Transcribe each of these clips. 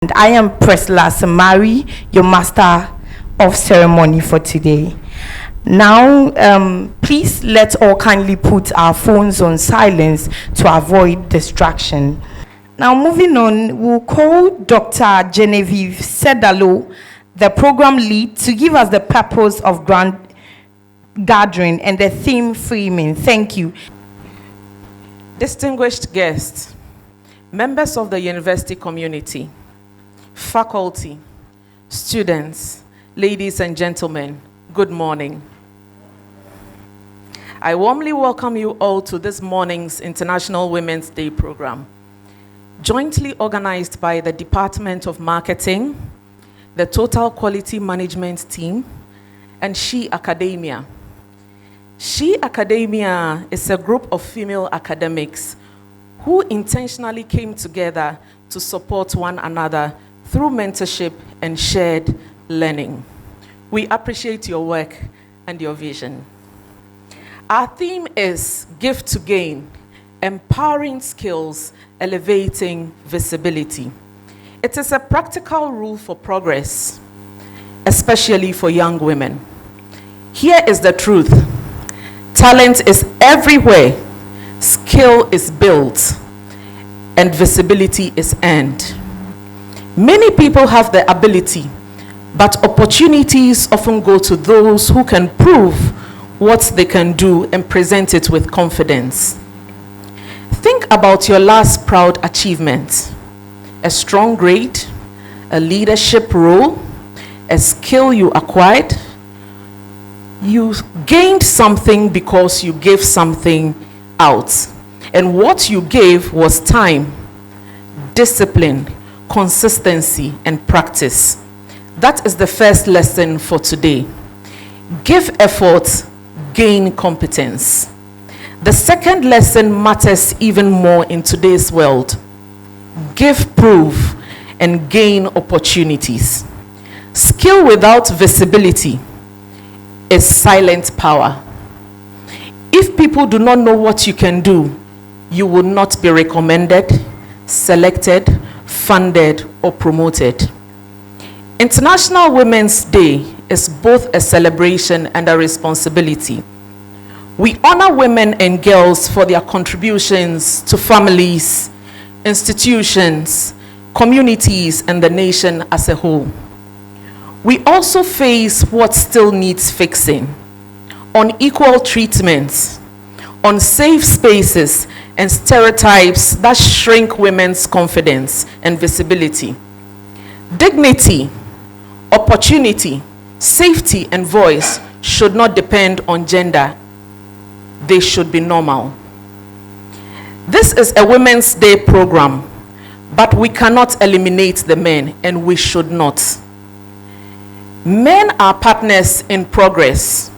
And I am Presla Samari, your master of ceremony for today. Now, please let's all kindly put our phones on silence to avoid distraction. Now, moving on, we'll call Dr. Genevieve Sedalo, the program lead, to give us the purpose of grand gathering and the theme framing. Thank you. Distinguished guests, members of the university community, faculty, students, ladies and gentlemen, good morning. I warmly welcome you all to this morning's International Women's Day program, jointly organized by the Department of Marketing, the Total Quality Management Team, and She Academia. She Academia is a group of female academics who intentionally came together to support one another through mentorship and shared learning. We appreciate your work and your vision. Our theme is Give to Gain, empowering skills, elevating visibility. It is a practical rule for progress, especially for young women. Here is the truth. Talent is everywhere, skill is built, and visibility is earned. Many people have the ability, but opportunities often go to those who can prove what they can do and present it with confidence. Think about your last proud achievement: a strong grade, a leadership role, a skill you acquired. You gained something because you gave something out. And what you gave was time, discipline, consistency, and practice. That is the first lesson for today. Give effort, gain competence. The second lesson matters even more in today's world. Give proof and gain opportunities. Skill without visibility is silent power. If people do not know what you can do, you will not be recommended, selected, funded, or promoted. International Women's Day is both a celebration and a responsibility. We honor women and girls for their contributions to families, institutions, communities, and the nation as a whole. We also face what still needs fixing: unequal treatment, unsafe spaces, and stereotypes that shrink women's confidence and visibility. Dignity, opportunity, safety, and voice should not depend on gender. They should be normal. This is a Women's Day program, but we cannot eliminate the men, and we should not. Men are partners in progress.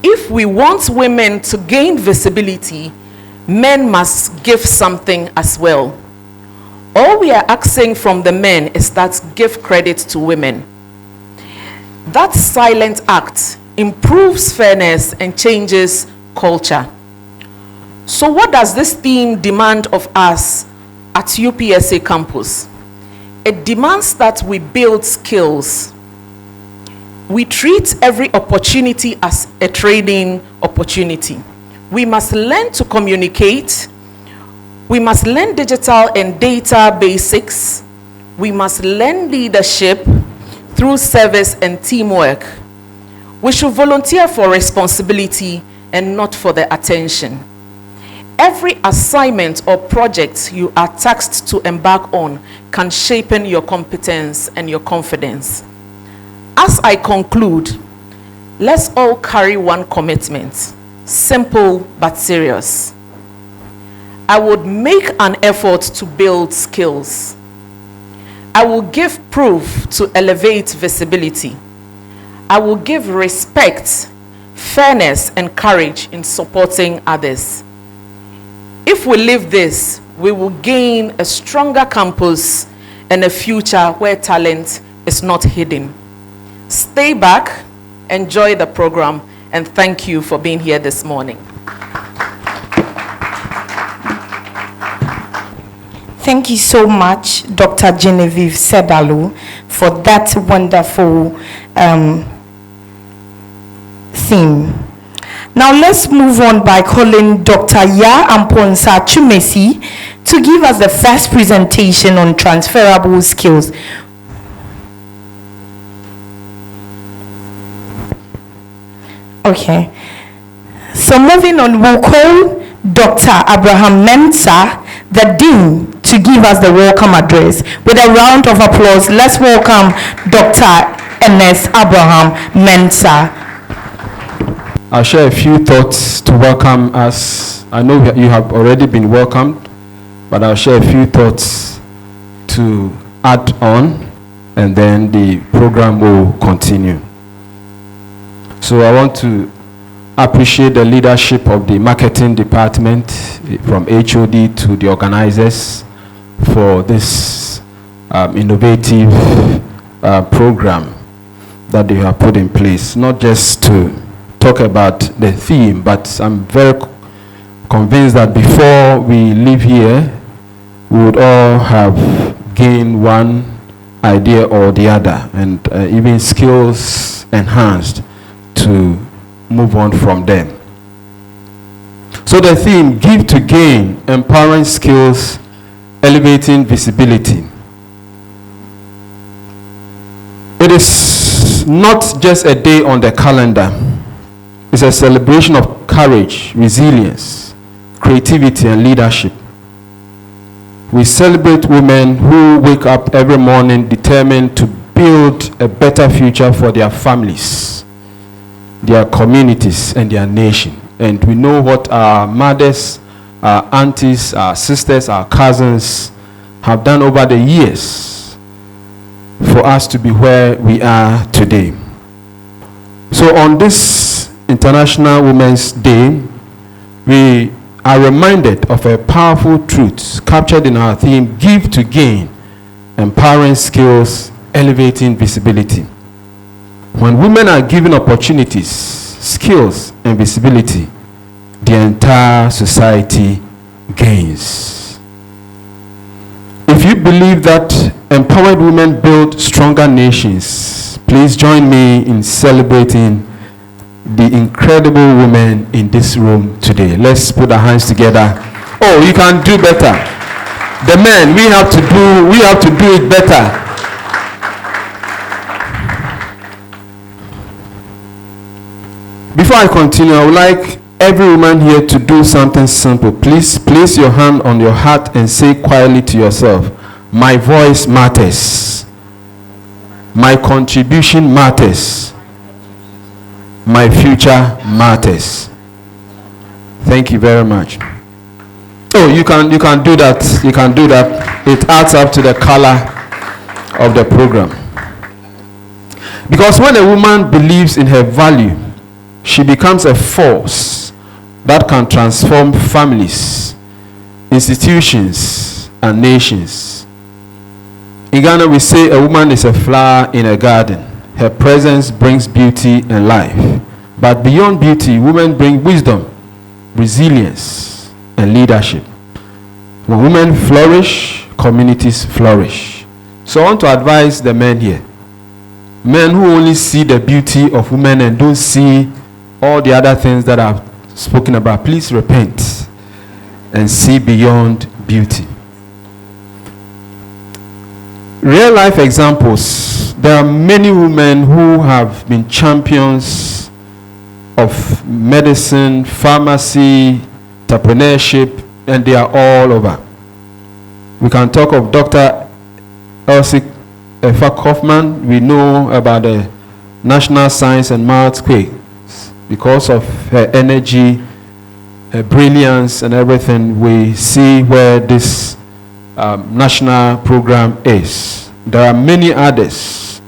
If we want women to gain visibility, men must give something as well. All we are asking from the men is that give credit to women. That silent act improves fairness and changes culture. So what does this theme demand of us at UPSA campus? It demands that we build skills. We treat every opportunity as a trading opportunity. We must learn to communicate. We must learn digital and data basics. We must learn leadership through service and teamwork. We should volunteer for responsibility and not for the attention. Every assignment or project you are tasked to embark on can shape your competence and your confidence. As I conclude, let's all carry one commitment, simple but serious. I would make an effort to build skills. I will give proof to elevate visibility. I will give respect, fairness, and courage in supporting others. If we live this, we will gain a stronger campus and a future where talent is not hidden. Stay back, enjoy the program, and thank you for being here this morning. Thank you so much, Dr. Genevieve Sedalu, for that wonderful theme. Now let's move on by calling Dr. Ya Amponsa Chumesi to give us the first presentation on transferable skills. Okay, so moving on, we'll call Dr. Abraham Mensah, the Dean, to give us the welcome address. With a round of applause, let's welcome Dr. Ernest Abraham Mensah. I'll share a few thoughts to welcome us. I know you have already been welcomed, but I'll share a few thoughts to add on, and then the program will continue. So I want to appreciate the leadership of the marketing department, from HOD to the organizers, for this innovative program that they have put in place, not just to talk about the theme, but I'm very convinced that before we leave here, we would all have gained one idea or the other, and even skills enhanced to move on from them. So the theme, give to gain, empowering skills, elevating visibility. It is not just a day on the calendar. It's a celebration of courage, resilience, creativity, and leadership. We celebrate women who wake up every morning determined to build a better future for their families, their communities, and their nation. And we know what our mothers, our aunties, our sisters, our cousins have done over the years for us to be where we are today. So on this International Women's Day, we are reminded of a powerful truth captured in our theme, give to gain, empowering skills, elevating visibility. When women are given opportunities, skills, and visibility, the entire society gains. If you believe that empowered women build stronger nations, please join me in celebrating the incredible women in this room today. Let's put our hands together. Oh, you can do better. The men, we have to do it better. Before I continue, I would like every woman here to do something simple. Please place your hand on your heart and say quietly to yourself, my voice matters. My contribution matters. My future matters. Thank you very much. Oh, you can do that. You can do that. It adds up to the color of the program. Because when a woman believes in her value, she becomes a force that can transform families, institutions, and nations. In Ghana, we say a woman is a flower in a garden. Her presence brings beauty and life. But beyond beauty, women bring wisdom, resilience, and leadership. When women flourish, communities flourish. So I want to advise the men here. Men who only see the beauty of women and don't see all the other things that I've spoken about, please repent and see beyond beauty. Real life examples. There are many women who have been champions of medicine, pharmacy, entrepreneurship, and they are all over. We can talk of Dr. Elsie Kaufman. We know about the National Science and Maths Quiz because of her energy, her brilliance, and everything. We see where this national program is. There are many others,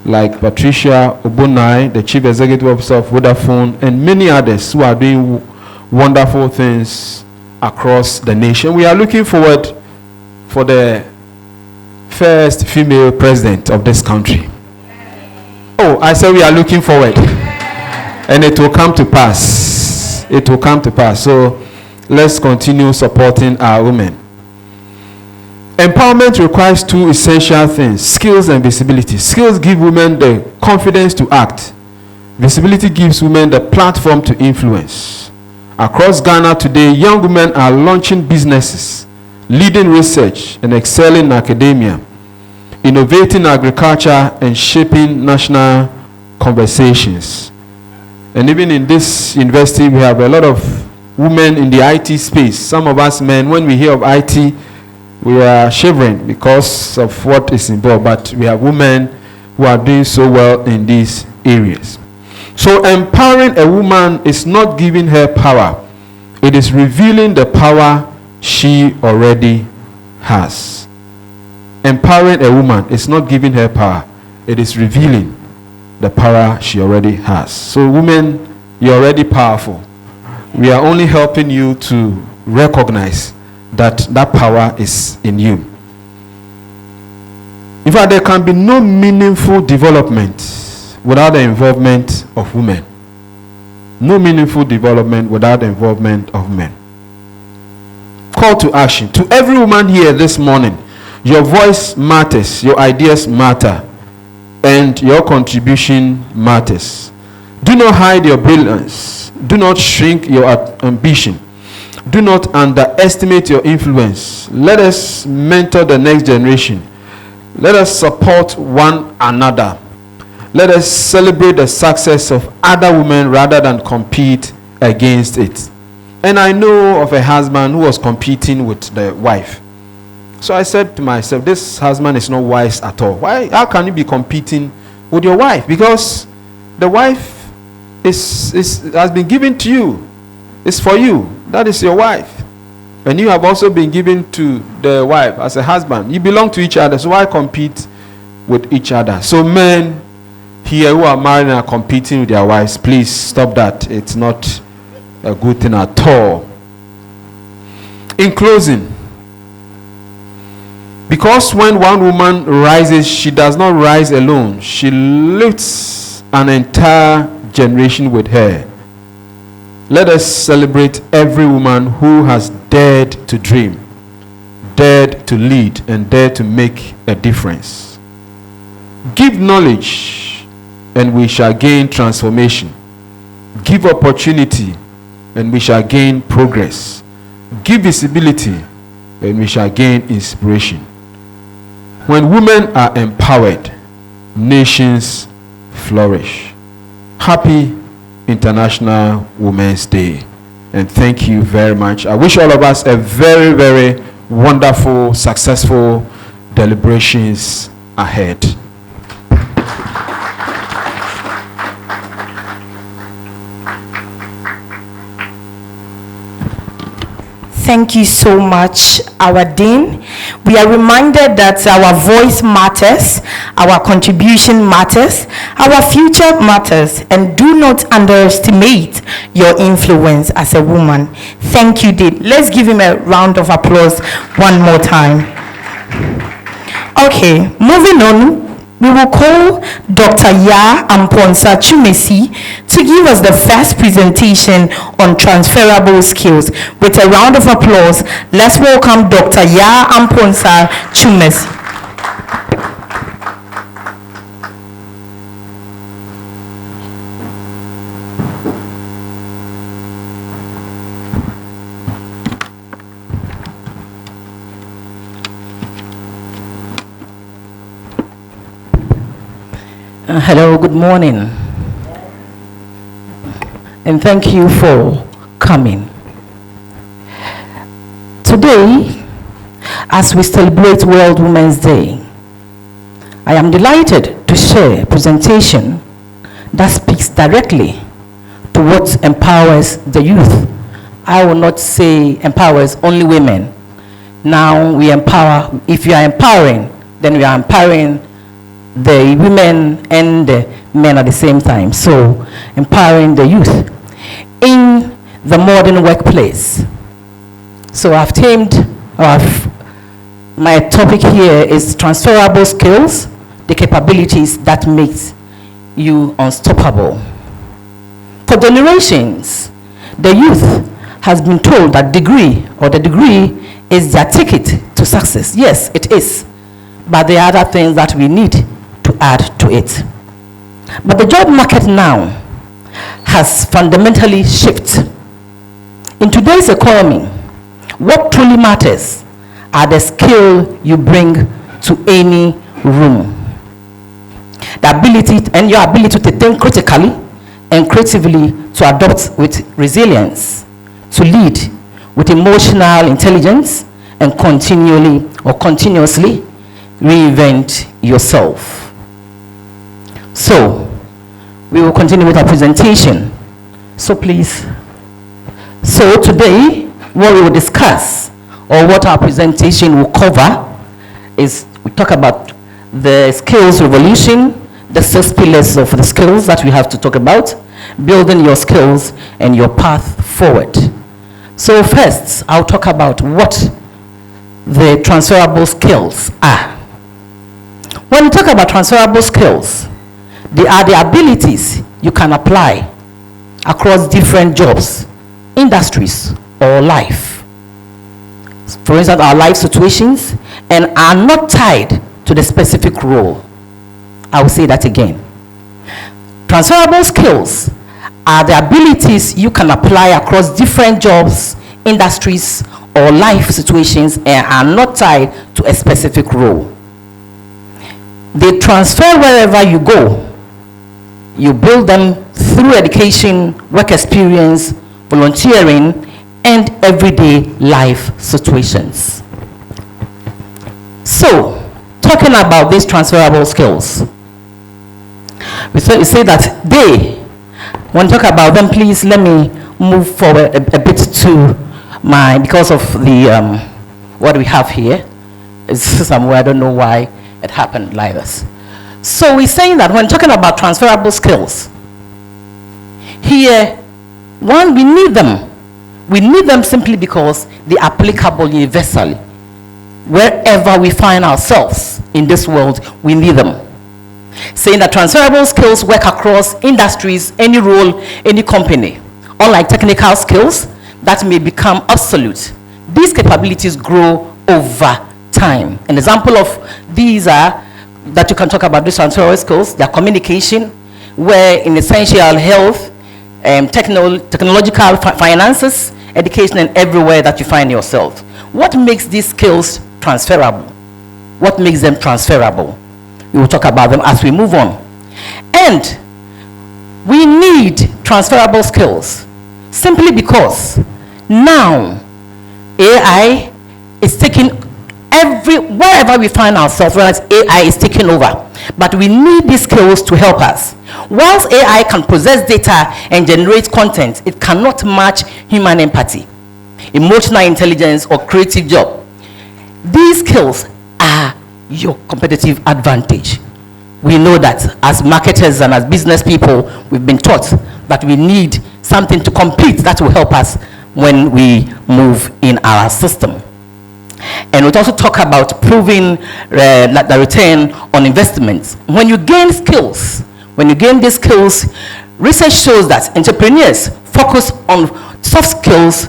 like Patricia Obunai, the Chief Executive Officer of Vodafone, and many others who are doing wonderful things across the nation. We are looking forward for the first female president of this country. Oh, I said we are looking forward. And it will come to pass. It will come to pass. So let's continue supporting our women. Empowerment requires two essential things: skills and visibility. Skills give women the confidence to act. Visibility gives women the platform to influence. Across Ghana today, young women are launching businesses, leading research, and excelling in academia, innovating agriculture, and shaping national conversations. And even in this university, we have a lot of women in the IT space. Some of us men, when we hear of IT, we are shivering because of what is involved, but we have women who are doing so well in these areas. So empowering a woman is not giving her power. It is revealing the power she already has. Empowering a woman is not giving her power. It is revealing the power she already has. So women, you're already powerful. We are only helping you to recognize that that power is in you. In fact, there can be no meaningful development without the involvement of women. No meaningful development without the involvement of men. Call to action. To every woman here this morning, your voice matters, your ideas matter, and your contribution matters. Do not hide your brilliance. Do not shrink your ambition. Do not underestimate your influence. Let us mentor the next generation. Let us support one another. Let us celebrate the success of other women rather than compete against it. And I know of a husband who was competing with the wife. So I said to myself, this husband is not wise at all. Why? How can you be competing with your wife? Because the wife has been given to you. It's for you. That is your wife. And you have also been given to the wife as a husband. You belong to each other. So why compete with each other? So men here who are married and are competing with their wives, please stop that. It's not a good thing at all. In closing, because when one woman rises, she does not rise alone. She lifts an entire generation with her. Let us celebrate every woman who has dared to dream, dared to lead, and dared to make a difference. Give knowledge, and we shall gain transformation. Give opportunity, and we shall gain progress. Give visibility, and we shall gain inspiration. When women are empowered, nations flourish. Happy International Women's Day, and thank you very much. I wish all of us a very, very wonderful, successful deliberations ahead. Thank you so much, our Dean. We are reminded that our voice matters, our contribution matters, our future matters, and do not underestimate your influence as a woman. Thank you, Dean. Let's give him a round of applause one more time. Okay, moving on. We will call Dr. Ya Amponsa Chumesi to give us the first presentation on transferable skills. With a round of applause, let's welcome Dr. Ya Amponsa Chumesi. Hello, good morning, and thank you for coming. Today, as we celebrate World Women's Day, I am delighted to share a presentation that speaks directly to what empowers the youth. I will not say empowers only women. Now we empower, if you are empowering, then we are empowering the women and the men at the same time. So empowering the youth in the modern workplace. So I've tamed, my topic here is transferable skills, the capabilities that makes you unstoppable. For generations, the youth has been told that the degree is their ticket to to success. Yes, it is. But there are other things that we need to add to it. But the job market now has fundamentally shifted. In today's economy, what truly matters are the skill you bring to any room. The ability and your ability to think critically and creatively, to adopt with resilience, to lead with emotional intelligence, and continuously reinvent yourself. So, we will continue with our presentation. So please. So today, what we will discuss, or what our presentation will cover, is we talk about the skills revolution, the 6 pillars of the skills that we have to talk about, building your skills and your path forward. So first, I'll talk about what the transferable skills are. When we talk about transferable skills, they are the abilities you can apply across different jobs, industries, or life. For instance, our life situations, and are not tied to the specific role. I will say that again. Transferable skills are the abilities you can apply across different jobs, industries, or life situations, and are not tied to a specific role. They transfer wherever you go. You build them through education, work experience, volunteering, and everyday life situations. So, talking about these transferable skills, we say that when we talk about them, please let me move forward a bit to because of the, what we have here. It's somewhere, I don't know why it happened like this. So we're saying that when talking about transferable skills, here, one, we need them. We need them simply because they are applicable universally. Wherever we find ourselves in this world, we need them. Saying that transferable skills work across industries, any role, any company. Unlike technical skills that may become obsolete, these capabilities grow over time. An example of these are that you can talk about these transferable skills, their communication, where in essential health, technological finances, education, and everywhere that you find yourself. What makes these skills transferable? What makes them transferable? We will talk about them as we move on. And we need transferable skills simply because now AI is taking wherever we find ourselves, whereas AI is taking over. But we need these skills to help us. Whilst AI can process data and generate content, it cannot match human empathy, emotional intelligence, or creative job. These skills are your competitive advantage. We know that as marketers and as business people, we've been taught that we need something to compete that will help us when we move in our system. And we'll also talk about proving the return on investments. When you gain these skills, research shows that entrepreneurs focus on soft skills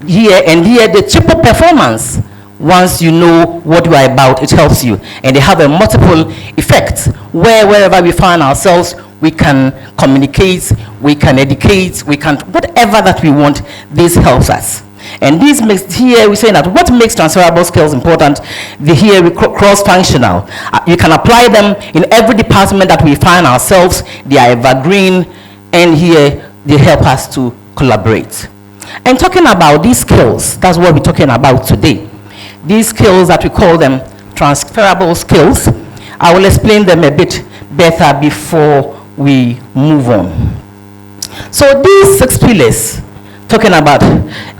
here the triple performance. Once you know what you are about, it helps you. And they have a multiple effect wherever we find ourselves, we can communicate, we can educate, we can, whatever that we want, this helps us. And this makes, here we're saying that what makes transferable skills important, here we cross-functional. You can apply them in every department that we find ourselves. They are evergreen, and here they help us to collaborate. And talking about these skills, that's what we're talking about today. These skills that we call them transferable skills, I will explain them a bit better before we move on. So these 6 pillars, talking about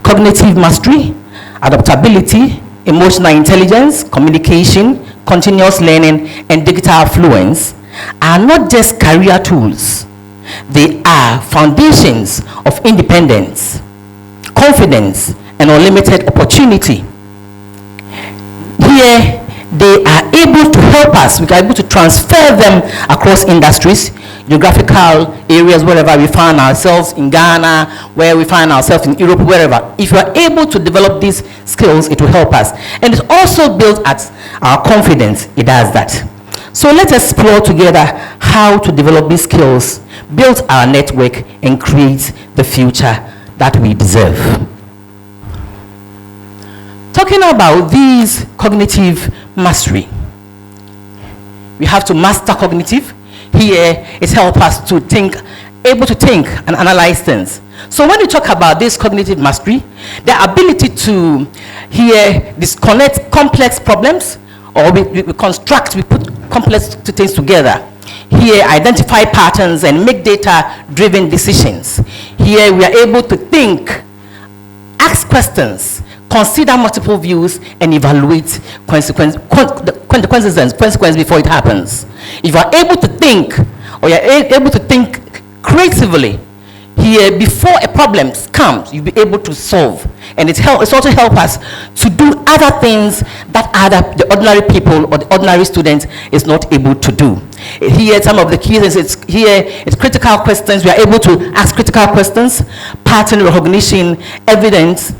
cognitive mastery, adaptability, emotional intelligence, communication, continuous learning, and digital fluence, are not just career tools. They are foundations of independence, confidence, and unlimited opportunity. Here, they are able to help us. We are able to transfer them across industries geographical areas, wherever we find ourselves, in Ghana, where we find ourselves in Europe, wherever. If you are able to develop these skills, it will help us. And it also builds at our confidence. It does that. So let's explore together how to develop these skills, build our network, and create the future that we deserve. Talking about these cognitive mastery, we have to master cognitive. Here, it helps us to think, able to think and analyze things. So when we talk about this cognitive mastery, the ability to here disconnect complex problems, or we construct, we put complex things together. Here, identify patterns and make data-driven decisions. Here, we are able to think, ask questions, consider multiple views, and evaluate consequences before it happens. If you are able to think, or you are able to think creatively, here before a problem comes, you'll be able to solve. And it's also help us to do other things that the ordinary people or the ordinary student is not able to do. Here, some of the key things, it's critical questions. We are able to ask critical questions, pattern recognition, evidence.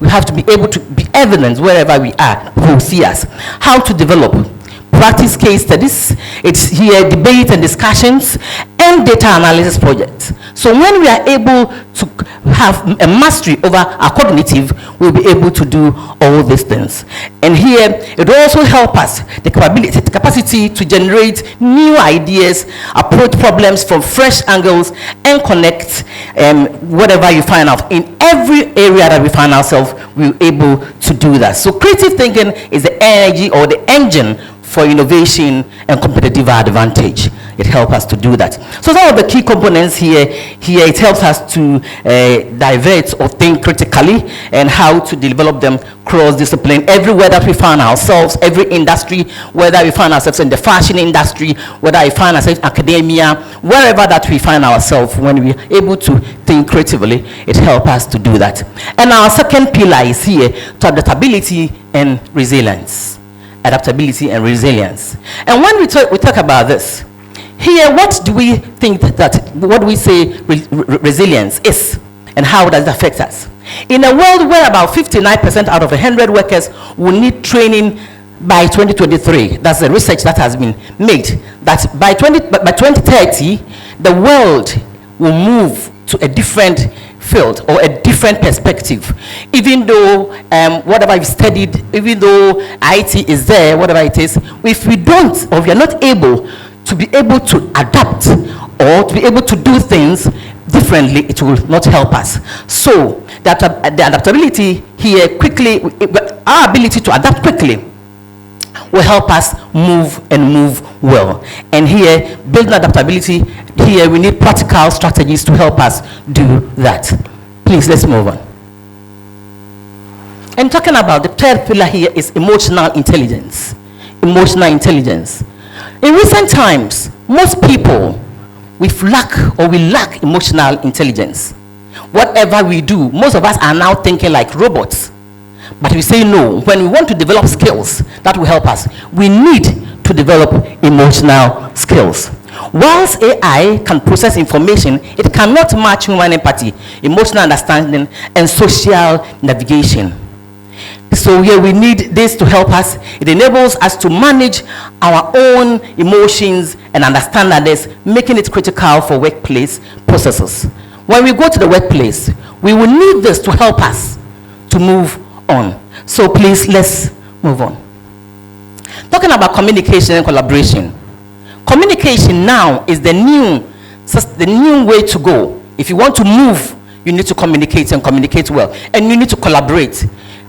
We have to be able to be evidence wherever we are, who see us. How to develop practice case studies, it's here debate and discussions, and data analysis projects. So when we are able to have a mastery over our cognitive, we'll be able to do all these things. And here, it will also help us, the capacity to generate new ideas, approach problems from fresh angles, and connect whatever you find out. In every area that we find ourselves, we're able to do that. So creative thinking is the energy or the engine for innovation and competitive advantage. It helps us to do that. So some of the key components here it helps us to divert or think critically, and how to develop them cross-discipline. Everywhere that we find ourselves, every industry, whether we find ourselves in the fashion industry, whether we find ourselves in academia, wherever that we find ourselves, when we're able to think creatively, it helps us to do that. And our second pillar is here, to adaptability and resilience. Adaptability and resilience. And when we talk about this, here, what do we think what we say resilience is, and how does it affect us? In a world where about 59% out of 100 workers will need training by 2023, that's the research that has been made, that by 2030, the world will move to a different field or a different perspective. Even though whatever we've studied, even though IT is there, whatever it is, if we don't, or we are not able to be able to adapt or to be able to do things differently, it will not help us. So that the adaptability here quickly, our ability to adapt quickly will help us move well. And here, building adaptability, here we need practical strategies to help us do that. Please, let's move on. And talking about the third pillar here is emotional intelligence. Emotional intelligence. In recent times, most people, we lack emotional intelligence. Whatever we do, most of us are now thinking like robots. But we say no. When we want to develop skills that will help us, we need to develop emotional skills. Whilst AI can process information, it cannot match human empathy, emotional understanding, and social navigation. So here we need this to help us. It enables us to manage our own emotions and understand others, making it critical for workplace processes. When we go to the workplace, we will need this to help us to move on. So please, let's move on. Talking about communication and collaboration. Communication now is the new way to go. If you want to move, you need to communicate and communicate well. And you need to collaborate.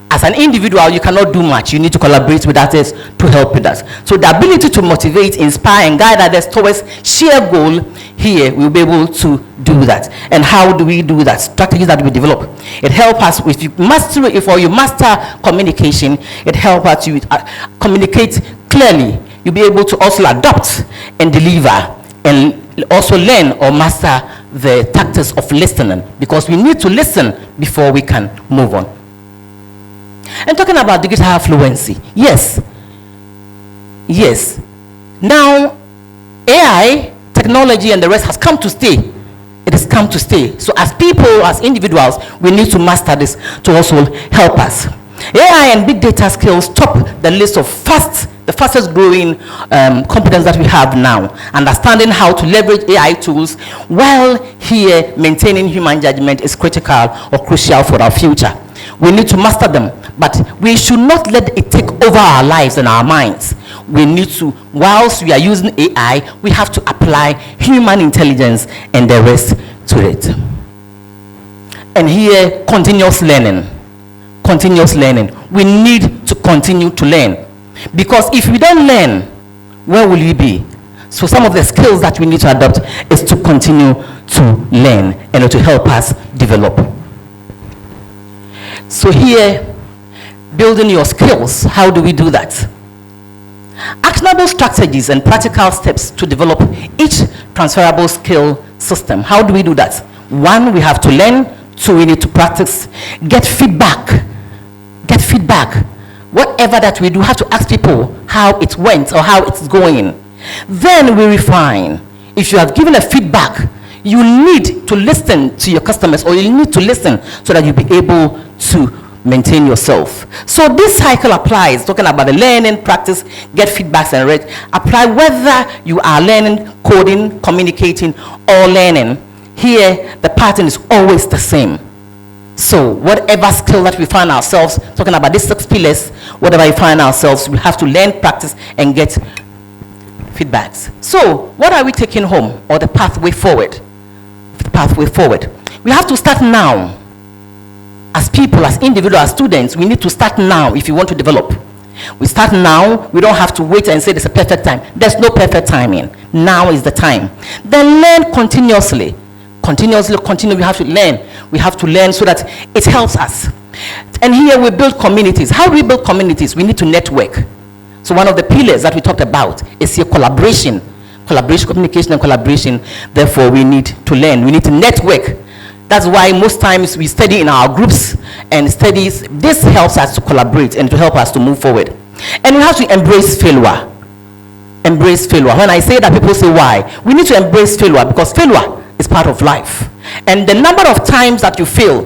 As an individual, you cannot do much. You need to collaborate with others to help with us. So the ability to motivate, inspire, and guide others towards shared goal, here we'll be able to do that. And how do we do that? Strategies that we develop. It helps us with you master communication. It helps us to communicate clearly. You'll be able to also adopt and deliver, and also learn or master the tactics of listening, because we need to listen before we can move on. And talking about digital fluency, yes. Now, AI, technology and the rest has come to stay. It has come to stay. So as people, as individuals, we need to master this to also help us. AI and big data skills top the list of the fastest growing competence that we have now. Understanding how to leverage AI tools while here maintaining human judgment is critical or crucial for our future. We need to master them, but we should not let it take over our lives and our minds. We need to, whilst we are using AI, we have to apply human intelligence and the rest to it. And here, continuous learning. Continuous learning. We need to continue to learn. Because if we don't learn, where will we be? So some of the skills that we need to adopt is to continue to learn and to help us develop. So here, building your skills, how do we do that? Actionable strategies and practical steps to develop each transferable skill system. How do we do that? 1, we have to learn. 2, we need to practice. Get feedback. Get feedback. Whatever that we do, have to ask people how it went or how it's going. Then we refine. If you have given a feedback, you need to listen to your customers, or you need to listen so that you'll be able to maintain yourself. So this cycle applies, talking about the learning, practice, get feedbacks and read. Apply whether you are learning, coding, communicating, or learning. Here, the pattern is always the same. So whatever skill that we find ourselves, talking about these 6 pillars, whatever we find ourselves, we have to learn, practice, and get feedbacks. So what are we taking home, or the pathway forward? The pathway forward. We have to start now. As people, as individuals, as students, we need to start now if you want to develop. We start now. We don't have to wait and say there's a perfect time. There's no perfect timing. Now is the time. Then learn continuously. Continuously, we have to learn. We have to learn so that it helps us. And here we build communities. How do we build communities? We need to network. So one of the pillars that we talked about is here collaboration. Collaboration, communication and collaboration. Therefore, we need to learn. We need to network. That's why most times we study in our groups and studies. This helps us to collaborate and to help us to move forward. And we have to embrace failure. Embrace failure. When I say that, people say, why? We need to embrace failure because failure is part of life. And the number of times that you fail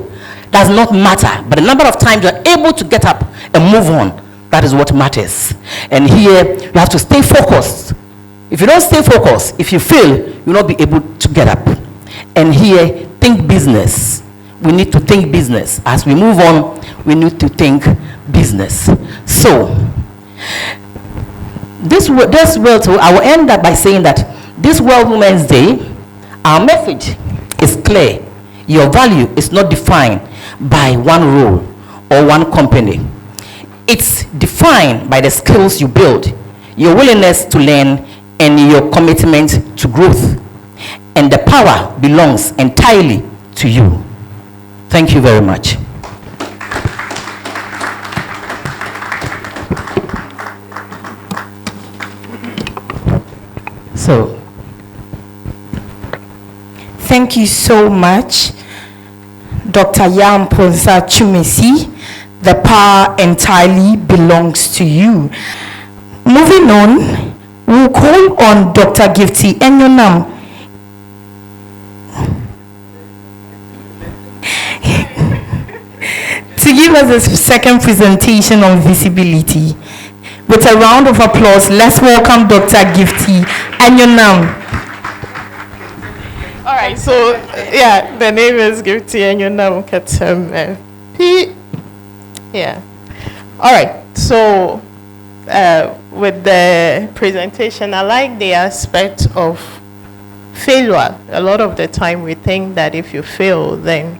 does not matter, but the number of times you're able to get up and move on, that is what matters. And here, you have to stay focused. If you don't stay focused, if you fail, you'll not be able to get up. And here, think business. We need to think business. As we move on, we need to think business. So, this world, I will end up by saying that this World Women's Day, our message is clear. Your value is not defined by one role or one company. It's defined by the skills you build, your willingness to learn, and your commitment to growth. And the power belongs entirely to you. Thank you very much. So, thank you so much, Dr. Yam Ponsa Chumesi. The power entirely belongs to you. Moving on, we'll call on Dr. Gifty Enyonam to give us a second presentation on visibility. With a round of applause, let's welcome Dr. Gifty Enyonam. All right, so yeah, the name is Gifty Enyonam Katem P. Yeah. All right, so with the presentation, I like the aspect of failure. A lot of the time we think that if you fail, then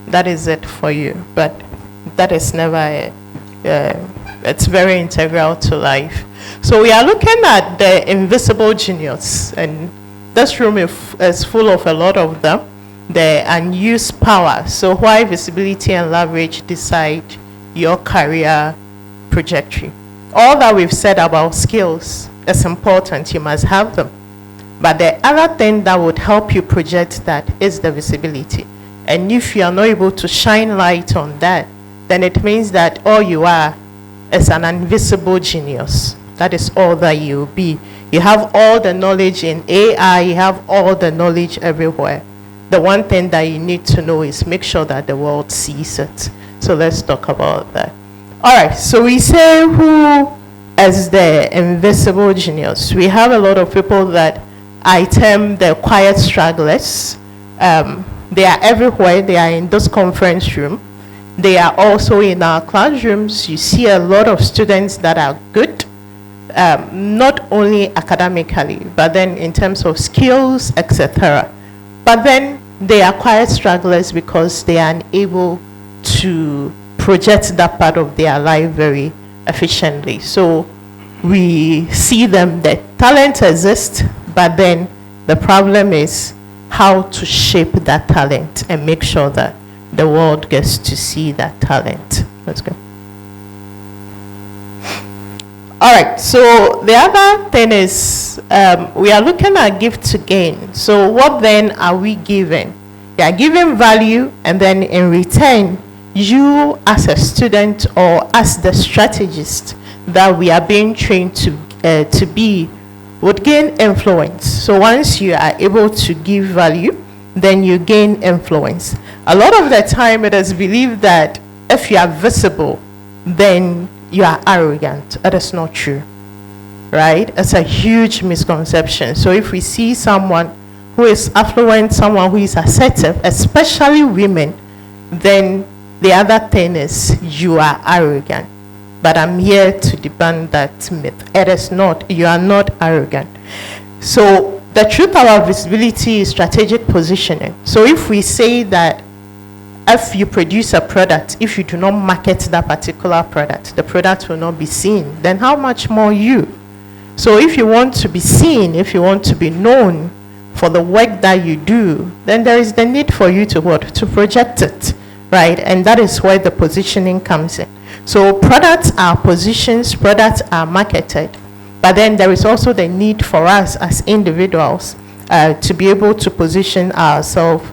that is it for you, but that is never it's very integral to life. So we are looking at the invisible genius, and this room is full of a lot of them, the unused power. So why visibility and leverage decide your career trajectory. All that we've said about skills is important, you must have them. But the other thing that would help you project that is the visibility. And if you are not able to shine light on that, then it means that all you are is an invisible genius. That is all that you'll be. You have all the knowledge in AI, you have all the knowledge everywhere. The one thing that you need to know is make sure that the world sees it. So let's talk about that. All right, so we say who is the invisible genius. We have a lot of people that I term the quiet stragglers. They are everywhere. They are in this conference room. They are also in our classrooms. You see a lot of students that are good, not only academically, but then in terms of skills, etc. But then they are quiet stragglers because they are unable to project that part of their life very efficiently. So we see them, the talent exists, but then the problem is how to shape that talent and make sure that the world gets to see that talent. Let's go. All right, so the other thing is we are looking at give to gain. So what then are we giving? You are giving value, and then in return, you as a student or as the strategist that we are being trained to be would gain influence. So once you are able to give value, then you gain influence. A lot of the time it is believed that if you are visible, then you are arrogant. That is not true, right? It's a huge misconception. So if we see someone who is affluent, someone who is assertive, especially women, then the other thing is you are arrogant. But I'm here to debunk that myth. It is not. You are not arrogant. So the truth about visibility is strategic positioning. So if we say that if you produce a product, if you do not market that particular product, the product will not be seen, then how much more you? So if you want to be seen, if you want to be known for the work that you do, then there is the need for you to what? To project it, right? And that is where the positioning comes in. So products are positions, products are marketed, but then there is also the need for us as individuals to be able to position ourselves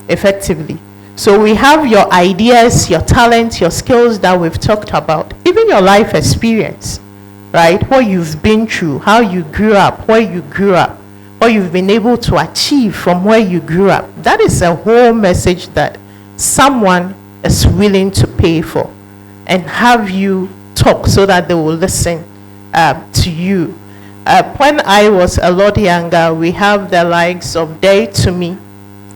effectively. So we have your ideas, your talents, your skills that we've talked about, even your life experience, right? What you've been through, how you grew up, where you grew up, what you've been able to achieve from where you grew up. That is a whole message that someone is willing to pay for and have you talk so that they will listen to you. When I was a lot younger, we have the likes of Day to Me,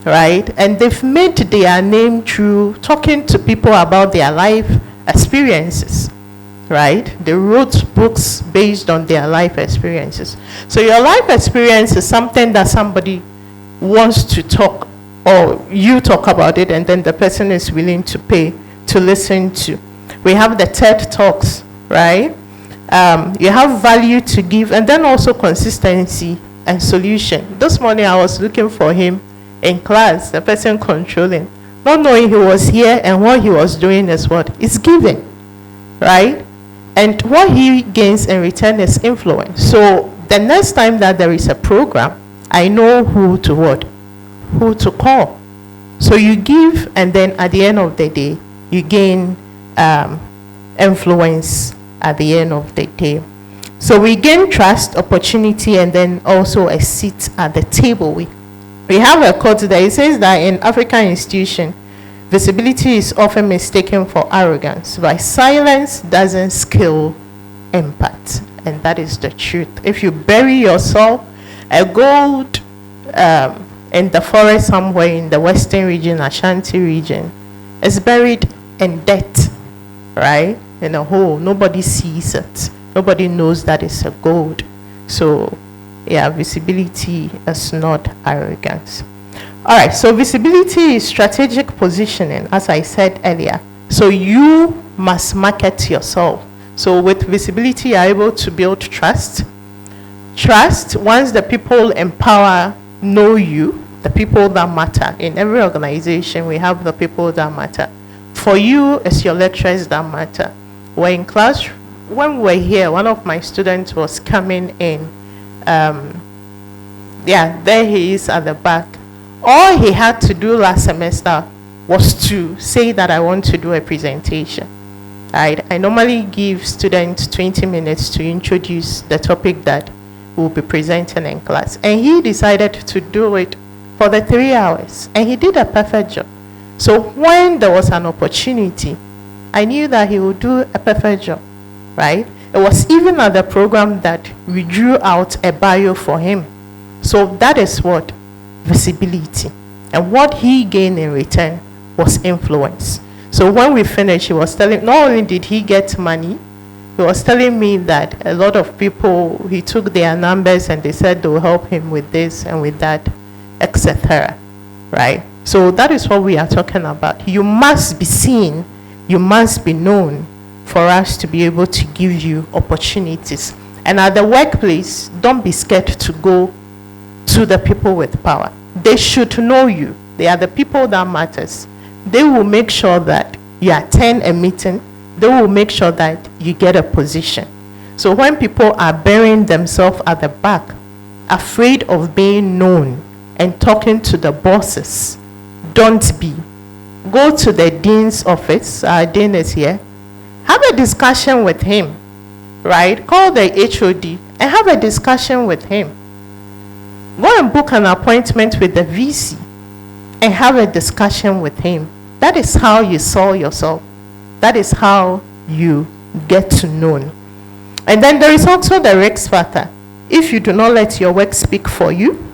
right? And they've made their name through talking to people about their life experiences, right? They wrote books based on their life experiences. So your life experience is something that somebody wants to talk, or you talk about it, and then the person is willing to pay to listen to. We have the TED Talks, right? You have value to give, and then also consistency and solution. This morning I was looking for him in class, the person controlling, not knowing he was here, and what he was doing is what? Is giving, right? And what he gains in return is influence. So the next time that there is a program, I know who to what? Who to call. So you give, and then at the end of the day, you gain influence at the end of the day. So we gain trust, opportunity, and then also a seat at the table. We have a quote that it says that in African institution, visibility is often mistaken for arrogance, but silence doesn't kill impact. And that is the truth. If you bury yourself, a gold in the forest somewhere in the western region, Ashanti region, is buried in debt, right? In a hole. Nobody sees it. Nobody knows that it's a gold. So yeah, visibility is not arrogance. All right, so visibility is strategic positioning, as I said earlier. So you must market yourself. So with visibility, you're able to build trust. Trust, once the people in power know you, the people that matter. In every organization, we have the people that matter. For you, it's your lecturers that matter. We're in class. When we were here, one of my students was coming in. Yeah, there he is at the back. All he had to do last semester was to say that I want to do a presentation. I normally give students 20 minutes to introduce the topic that will be presenting in class. And he decided to do it for the 3 hours. And he did a perfect job. So when there was an opportunity, I knew that he would do a perfect job, right? It was even at the program that we drew out a bio for him. So that is what visibility. And what he gained in return was influence. So when we finished, he was telling, not only did he get money, he was telling me that a lot of people, he took their numbers and they said they'll help him with this and with that, etc. Right? So that is what we are talking about. You must be seen, you must be known for us to be able to give you opportunities. And at the workplace, don't be scared to go to the people with power. They should know you. They are the people that matters. They will make sure that you attend a meeting. They will make sure that you get a position. So when people are burying themselves at the back, afraid of being known and talking to the bosses, don't be. Go to the dean's office. Our dean is here. Have a discussion with him, right? Call the HOD and have a discussion with him. Go and book an appointment with the VC and have a discussion with him. That is how you sell yourself. That is how you get to know. And then there is also the risk factor. If you do not let your work speak for you,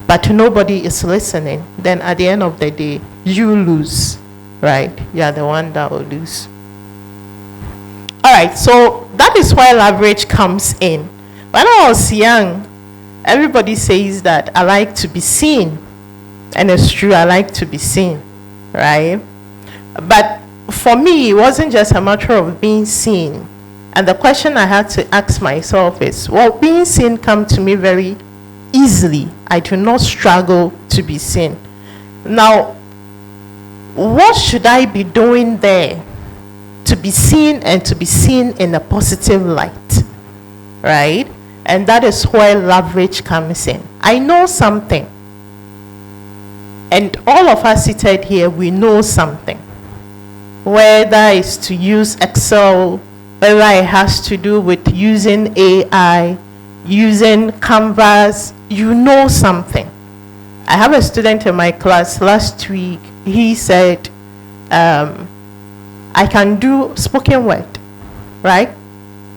but nobody is listening, then at the end of the day, you lose, right? You are the one that will lose. All right, so that is why leverage comes in. When I was young, everybody says that I like to be seen. And it's true, I like to be seen, right? But for me, it wasn't just a matter of being seen. And the question I had to ask myself is, well, being seen comes to me very easily. I do not struggle to be seen. Now, what should I be doing there to be seen and to be seen in a positive light, right? And that is where leverage comes in. I know something. And all of us seated here, we know something. Whether it's to use Excel, whether it has to do with using AI, using Canvas, you know something. I have a student in my class last week. He said, I can do spoken word, right?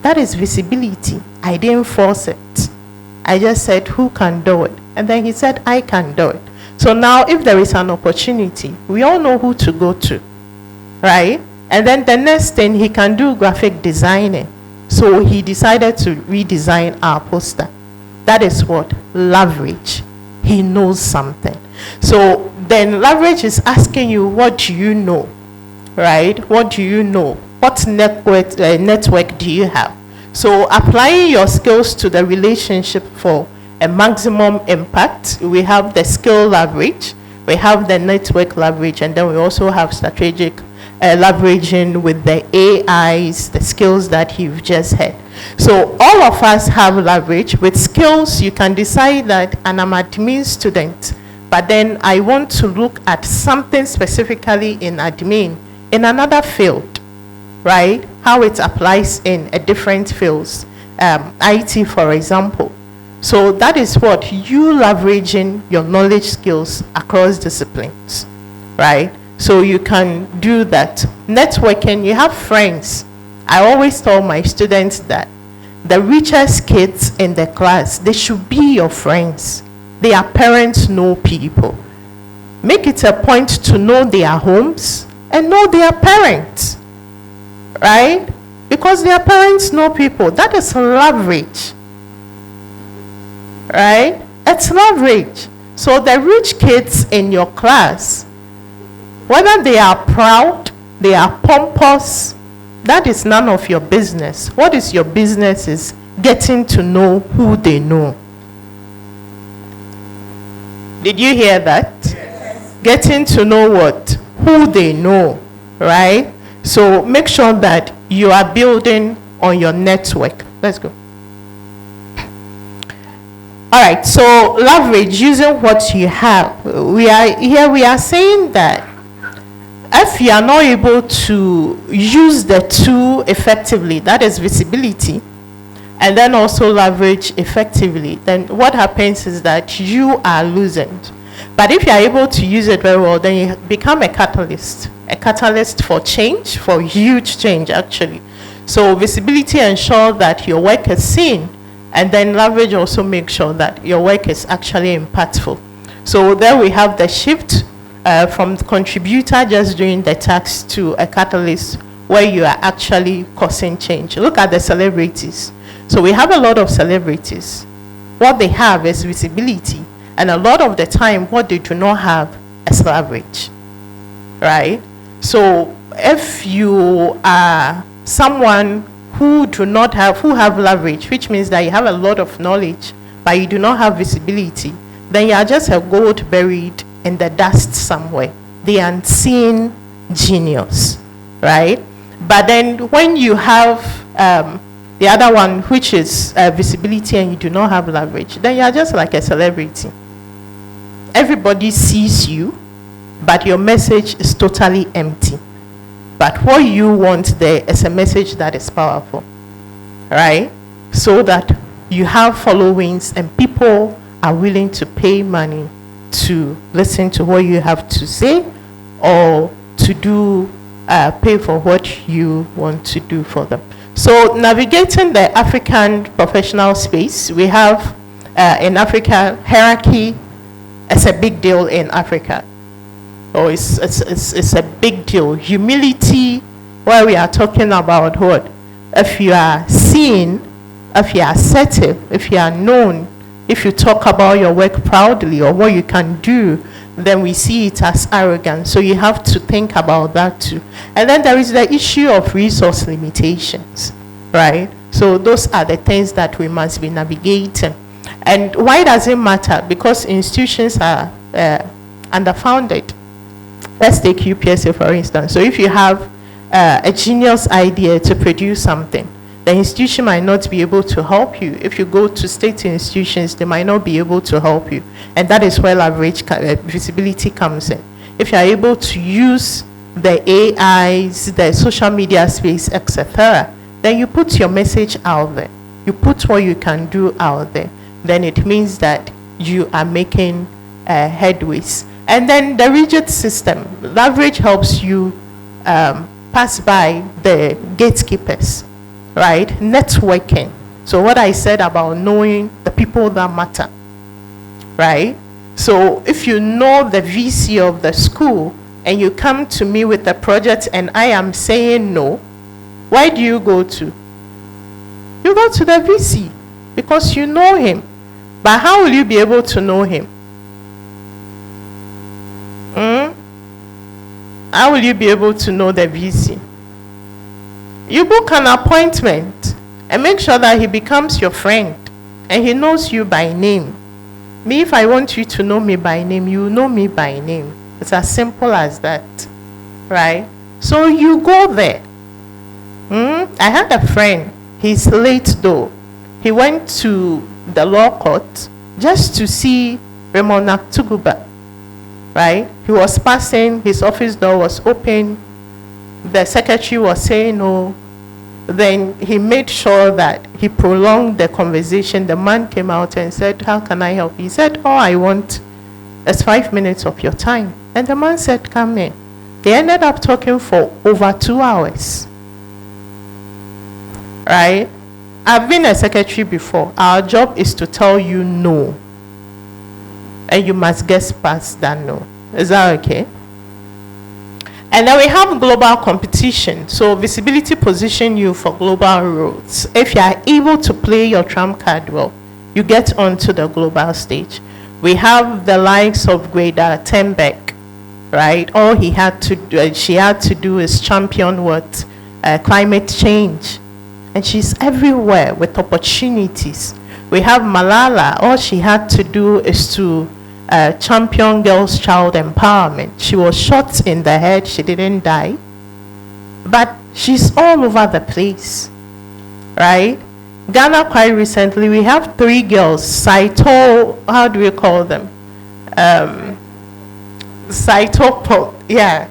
That is visibility. I didn't force it. I just said, who can do it? And then he said, I can do it. So now if there is an opportunity, we all know who to go to, right? And then the next thing, he can do graphic designing. So he decided to redesign our poster. That is what? Leverage. He knows something. So then leverage is asking you, what do you know? Right? What do you know? What network do you have? So applying your skills to the relationship for a maximum impact, we have the skill leverage, we have the network leverage, and then we also have strategic leveraging with the AIs, the skills that you've just had. So all of us have leverage. With skills, you can decide that, and I'm an admin student, but then I want to look at something specifically in admin in another field, right? How it applies in a different fields, IT, for example. So that is what you leveraging your knowledge skills across disciplines, right? So you can do that. Networking, you have friends. I always tell my students that the richest kids in the class, they should be your friends. Their parents know people. Make it a point to know their homes and know their parents, right? Because their parents know people. That is leverage, right? It's leverage. So the rich kids in your class, whether they are proud, they are pompous, that is none of your business. What is your business is getting to know who they know. Did you hear that? Yes. Getting to know what? Who they know, right? So make sure that you are building on your network. Let's go. All right, so leverage, using what you have. We are saying that if you are not able to use the tool effectively, that is visibility, and then also leverage effectively, then what happens is that you are losing. But if you are able to use it very well, then you become a catalyst for change, for huge change actually. So visibility ensures that your work is seen, and then leverage also makes sure that your work is actually impactful. So there we have the shift from the contributor just doing the task to a catalyst where you are actually causing change. Look at the celebrities. So we have a lot of celebrities. What they have is visibility, and a lot of the time what they do not have is leverage, right? So if you are someone who have leverage, which means that you have a lot of knowledge but you do not have visibility, then you are just a gold buried in the dust somewhere, the unseen genius, right? But then when you have the other one, which is visibility, and you do not have leverage, then you are just like a celebrity. Everybody sees you, but your message is totally empty. But what you want there is a message that is powerful, right? So that you have followings and people are willing to pay money to listen to what you have to say, or to do pay for what you want to do for them. So navigating the African professional space, we have in Africa, hierarchy is a big deal in Africa. Oh, it's a big deal. Humility, where we are talking about what? If you are seen, if you are assertive, if you are known, if you talk about your work proudly or what you can do, then we see it as arrogant. So you have to think about that too. And then there is the issue of resource limitations, right? So those are the things that we must be navigating. And why does it matter? Because institutions are underfunded. Let's take UPSA for instance. So if you have a genius idea to produce something, the institution might not be able to help you. If you go to state institutions, they might not be able to help you. And that is where leverage visibility comes in. If you are able to use the AIs, the social media space, etc., then you put your message out there. You put what you can do out there. Then it means that you are making headways. And then the rigid system. Leverage helps you pass by the gatekeepers. Right? Networking. So what I said about knowing the people that matter. Right? So if you know the VC of the school and you come to me with a project and I am saying no, why do you go to? You go to the VC because you know him. But how will you be able to know him? How will you be able to know the VC? You book an appointment and make sure that he becomes your friend and he knows you by name. Me, if I want you to know me by name, you know me by name. It's as simple as that, right? So you go there. I had a friend, he's late though. He went to the law court just to see Raymond Tuguba, right? He was passing, his office door was open. The secretary was saying no. Then he made sure that he prolonged the conversation. The man came out and said, how can I help? He said, all I want is 5 minutes of your time. And the man said, come in. They ended up talking for over 2 hours. Right? I've been a secretary before. Our job is to tell you no. And you must guess past that no. Is that okay? And then we have global competition. So visibility position you for global roles. If you are able to play your trump card well, you get onto the global stage. We have the likes of Greta Thunberg, right? All she had to do is champion what? Climate change. And she's everywhere with opportunities. We have Malala. All she had to do is to champion girls' child empowerment. She was shot in the head. She didn't die. But she's all over the place, right? Ghana, quite recently, we have 3 girls. Saito, how do we call them? Saito, yeah.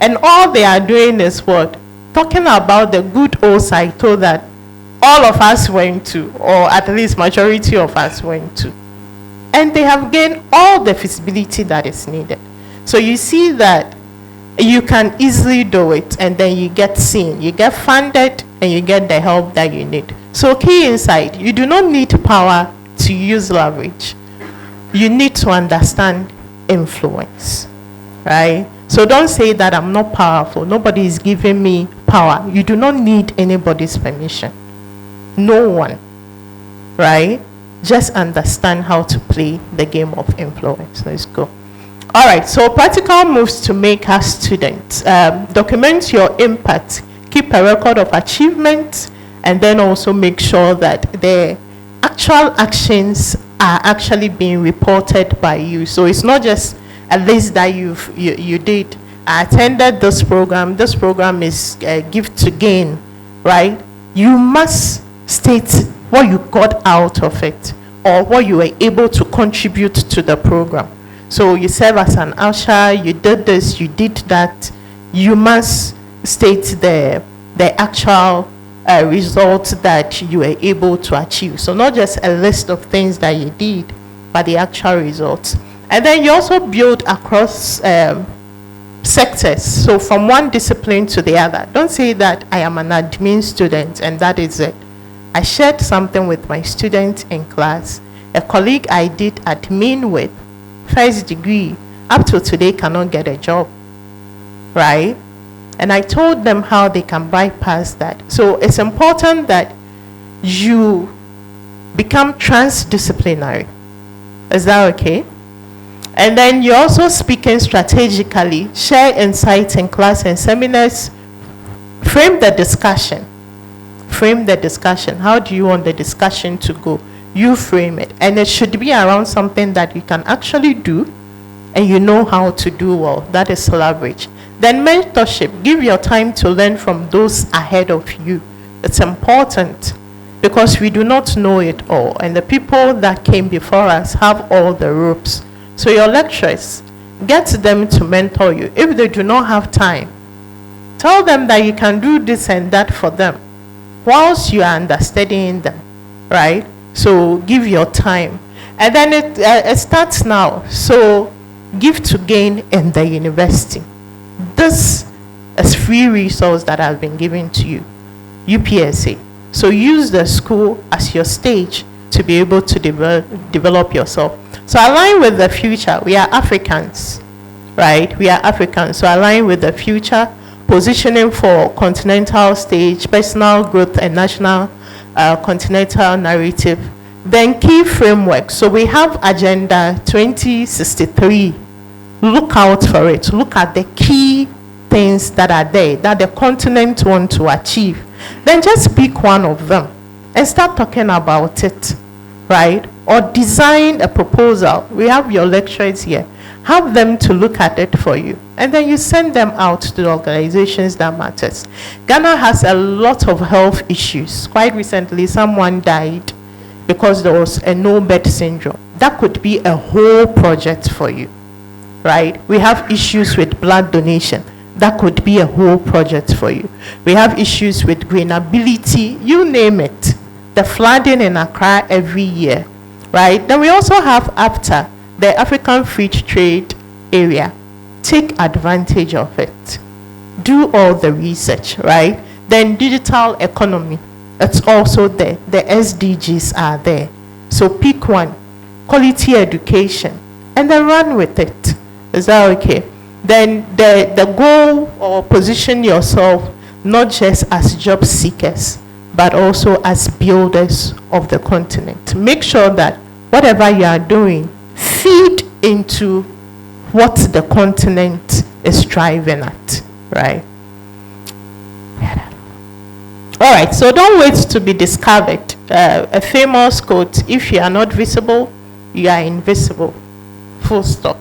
And all they are doing is what? Talking about the good old Saito that all of us went to, or at least majority of us went to. And they have gained all the feasibility that is needed. So you see that you can easily do it, and then you get seen, you get funded, and you get the help that you need. So key insight, you do not need power to use leverage. You need to understand influence, right? So don't say that I'm not powerful, nobody is giving me power. You do not need anybody's permission. No one, right? Just understand how to play the game of influence. Let's go. All right, so practical moves to make as students. Document your impact, keep a record of achievements, and then also make sure that the actual actions are actually being reported by you. So it's not just a list that you did. I attended this program. This program is give to gain, right? You must state what you got out of it, or what you were able to contribute to the program. So you serve as an usher, you did this, you did that. You must state the actual results that you were able to achieve. So not just a list of things that you did, but the actual results. And then you also build across sectors. So from one discipline to the other. Don't say that I am an admin student and that is it. I shared something with my students in class. A colleague I did admin with, first degree, up to today cannot get a job, right? And I told them how they can bypass that. So it's important that you become transdisciplinary. Is that okay? And then you're also speaking strategically, share insights in class and seminars, frame the discussion. Frame the discussion. How do you want the discussion to go? You frame it, and it should be around something that you can actually do and you know how to do well. That is leverage. Then mentorship. Give your time to learn from those ahead of you. It's important because we do not know it all, and the people that came before us have all the ropes. So your lecturers, get them to mentor you. If they do not have time, tell them that you can do this and that for them whilst you are understudying them, right? So give your time. And then it starts now. So give to gain in the university. This is free resource that has been given to you, UPSA. So use the school as your stage to be able to develop yourself. So align with the future. We are Africans, right? We are Africans. So align with the future. Positioning for continental stage, personal growth, and national continental narrative. Then key framework. So we have Agenda 2063. Look out for it. Look at the key things that are there that the continent want to achieve. Then just pick one of them and start talking about it, right? Or design a proposal. We have your lecturers here. Have them to look at it for you, and then you send them out to the organizations that matters. Ghana has a lot of health issues. Quite recently, someone died because there was a no-bed syndrome. That could be a whole project for you, right? We have issues with blood donation. That could be a whole project for you. We have issues with greenability, you name it. The flooding in Accra every year, right? Then we also have AFTA, the African Free Trade Area. Take advantage of it. Do all the research, right? Then digital economy, it's also there. The SDGs are there. So pick one. Quality education, and then run with it. Is that okay? Then the goal, or position yourself not just as job seekers, but also as builders of the continent. Make sure that whatever you are doing feed into what the continent is striving at, right? All right, so don't wait to be discovered. A famous quote: if you are not visible, you are invisible. Full stop,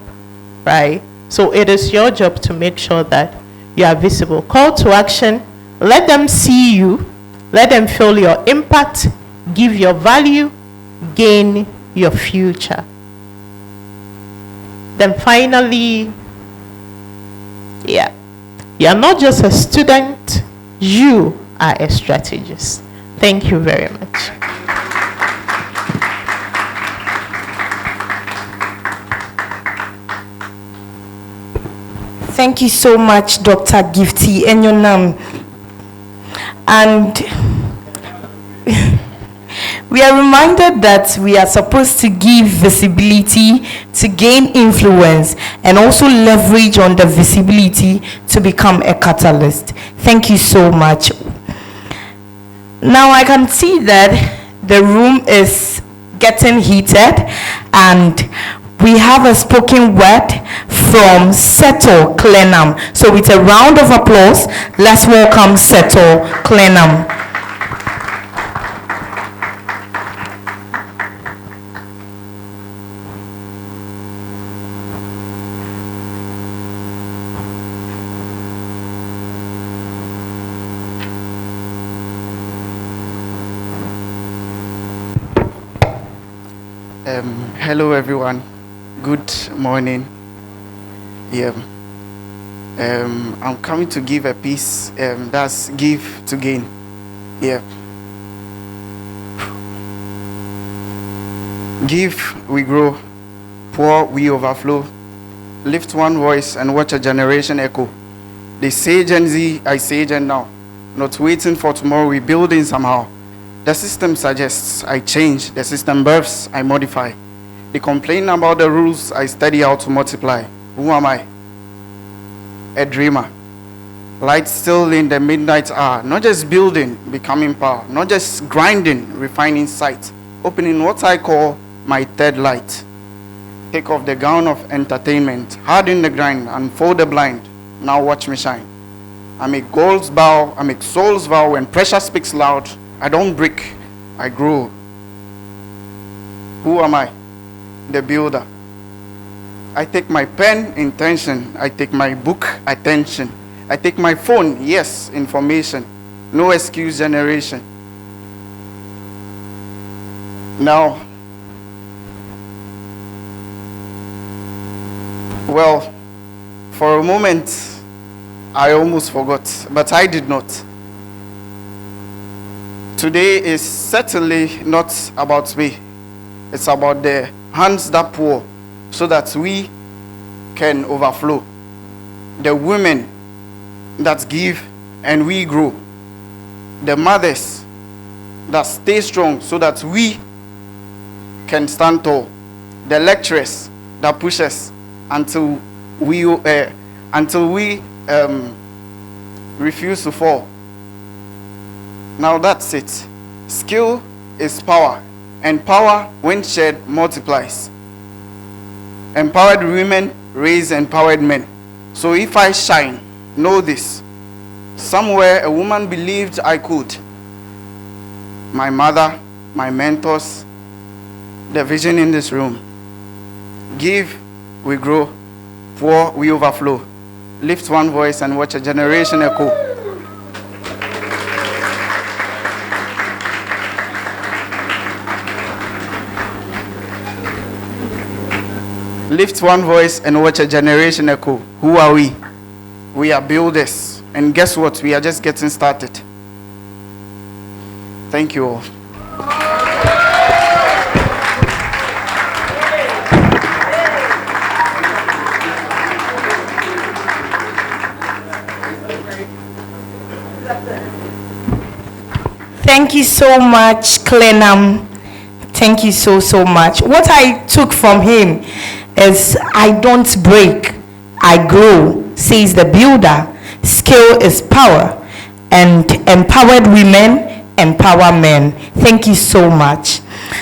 right? So it is your job to make sure that you are visible. Call to action: let them see you, let them feel your impact, give your value, gain your future. Then finally, you're not just a student, you are a strategist. Thank you very much. Thank you so much, Dr. Gifty Enyonam. And we are reminded that we are supposed to give visibility to gain influence and also leverage on the visibility to become a catalyst. Thank you so much. Now I can see that the room is getting heated and we have a spoken word from Seto Clenham. So with a round of applause, let's welcome Seto Clenham. Hello everyone, good morning. I'm coming to give a piece, that's give to gain. Give, we grow, pour, we overflow, lift one voice and watch a generation echo. They say Gen Z, I say Gen now, not waiting for tomorrow, we building somehow. The system suggests I change, the system births, I modify. They complain about the rules, I study how to multiply. Who am I? A dreamer. Light still in the midnight hour, not just building, becoming power, not just grinding, refining sight, opening what I call my third light. Take off the gown of entertainment, harden the grind, unfold the blind, now watch me shine. I make goals bow, I make souls vow, when pressure speaks loud, I don't break, I grow. Who am I? The builder. I take my pen, intention. I take my book, attention. I take my phone, yes, information. No excuse generation. Now, well, for a moment, I almost forgot, but I did not. Today is certainly not about me. It's about the hands that pour so that we can overflow. The women that give and we grow. The mothers that stay strong so that we can stand tall. The lecturers that push us until we refuse to fall. Now that's it. Skill is power, and power, when shared, multiplies. Empowered women raise empowered men. So if I shine, know this. Somewhere a woman believed I could. My mother, my mentors, the vision in this room. Give, we grow. Pour, we overflow. Lift one voice and watch a generation echo. Lift one voice and watch a generation echo. Who are we? We are builders. And guess what? We are just getting started. Thank you all. Thank you so much, Clenham. Thank you so much. What I took from him is I don't break, I grow, says the builder. Skill is power, and empowered women empower men. Thank you so much.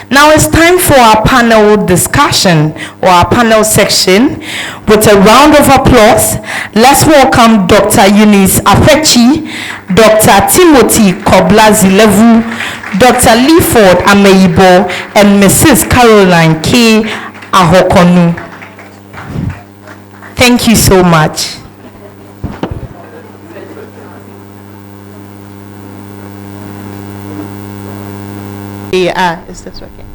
Now it's time for our panel discussion or our panel section. With a round of applause, let's welcome Dr. Eunice Afechi, Dr. Timothy Kobla-Zilevu, Dr. Leaford Ameibo, and Mrs. Caroline K. Ahokonu. Thank you so much. Yeah, is this working?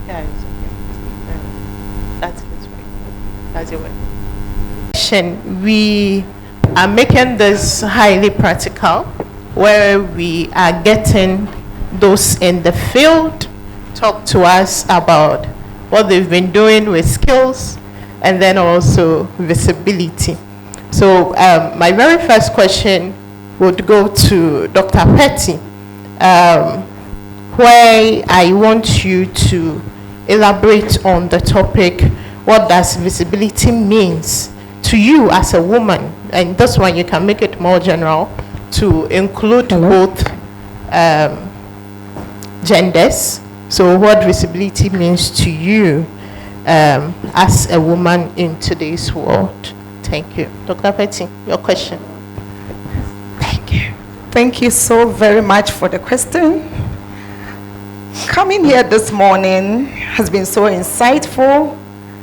Yeah, it's okay. That's this way. That's your way. We are making this highly practical. where we are getting those in the field talk to us about what they've been doing with skills and then also visibility. So my very first question would go to Dr. Petty, where I want you to elaborate on the topic, what does visibility means to you as a woman? And this one you can make it more general to include both genders. So what visibility means to you as a woman in today's world? Thank you. Dr. Petty, your question. Thank you. Thank you so very much for the question. Coming here this morning has been so insightful.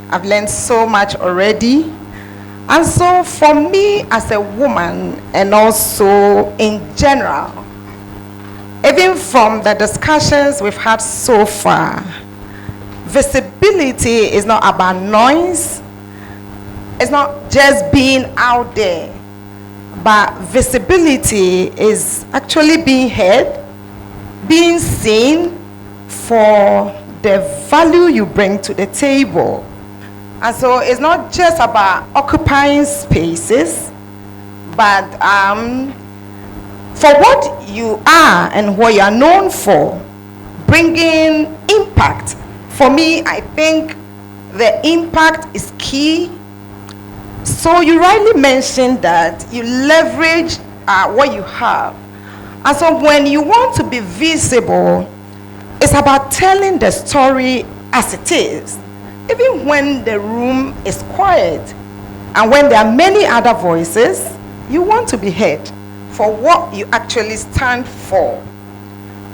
I've learned so much already. And so for me as a woman, and also in general, even from the discussions we've had so far, visibility is not about noise. It's not just being out there, but visibility is actually being heard, being seen for the value you bring to the table. And so it's not just about occupying spaces, but for what you are and what you are known for, bringing impact. For me, I think the impact is key. So you rightly mentioned that you leverage what you have. And so when you want to be visible, it's about telling the story as it is. Even when the room is quiet and when there are many other voices, you want to be heard for what you actually stand for.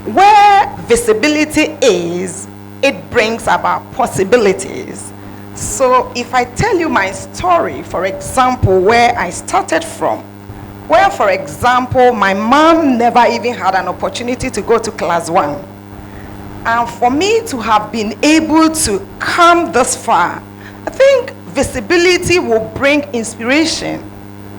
Where visibility is, it brings about possibilities. So if I tell you my story, for example, where I started from, where, for example, my mom never even had an opportunity to go to class 1. And for me to have been able to come this far, I think visibility will bring inspiration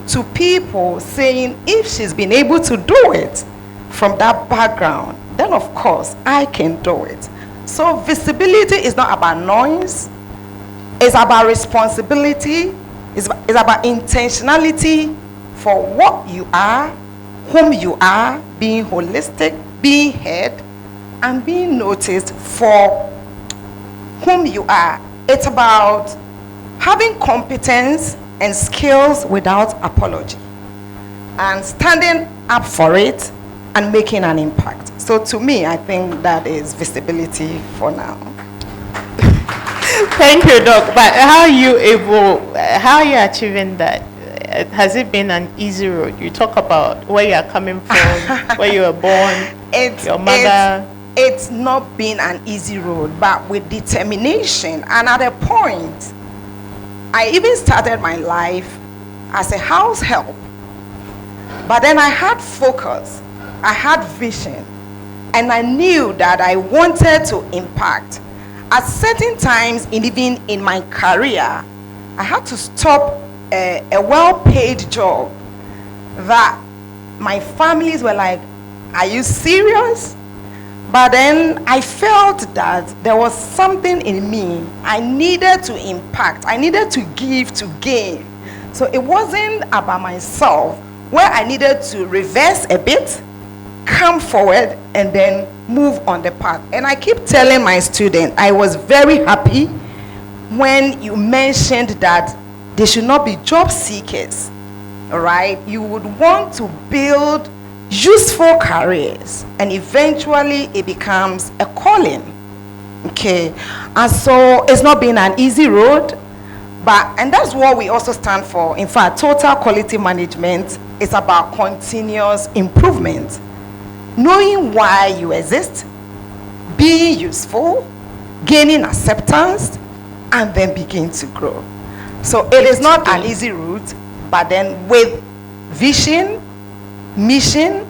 to people, saying if she's been able to do it from that background, then of course I can do it. So visibility is not about noise. It's about responsibility. It's about intentionality for what you are, whom you are, being holistic, being heard, and being noticed for whom you are. It's about having competence and skills without apology, and standing up for it and making an impact. So to me, I think that is visibility for now. Thank you, Doc. But how are you achieving that? Has it been an easy road? You talk about where you are coming from, where you were born, your mother. It's not been an easy road, but with determination. And at a point, I even started my life as a house help. But then I had focus, I had vision, and I knew that I wanted to impact. At certain times, even in my career, I had to stop a well-paid job that my families were like, are you serious? But then I felt that there was something in me. I needed to impact. I needed to give to gain. So it wasn't about myself, where I needed to reverse a bit, come forward, and then move on the path. And I keep telling my students, I was very happy when you mentioned that they should not be job seekers. All right? You would want to build useful careers, and eventually it becomes a calling. Okay, and so it's not been an easy road, and that's what we also stand for. In fact, total quality management is about continuous improvement, knowing why you exist, being useful, gaining acceptance, and then begin to grow. So it is not an easy route, but then with vision, mission,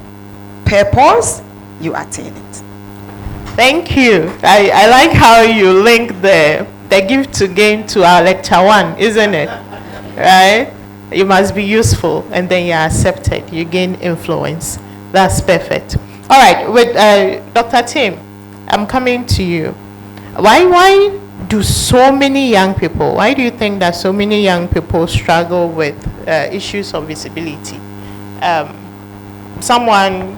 purpose, you attain it. Thank you. I like how you link the give to gain to our lecture 1, isn't it? Right? You must be useful, and then you're accepted. You gain influence. That's perfect. All right, with Dr. Tim, I'm coming to you. Why do so many young people, why do you think that so many young people struggle with issues of visibility? Someone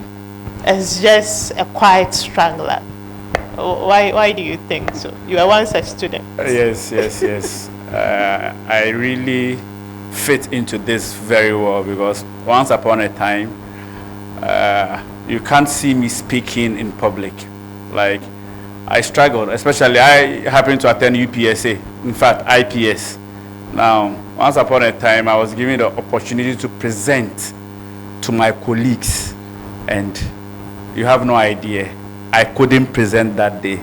is just a quiet struggler. Why do you think so? You were once a student. Yes. I really fit into this very well because once upon a time, you can't see me speaking in public. Like, I struggled, especially I happened to attend UPSA, in fact, IPS. Now, once upon a time, I was given the opportunity to present to my colleagues, and you have no idea, I couldn't present that day.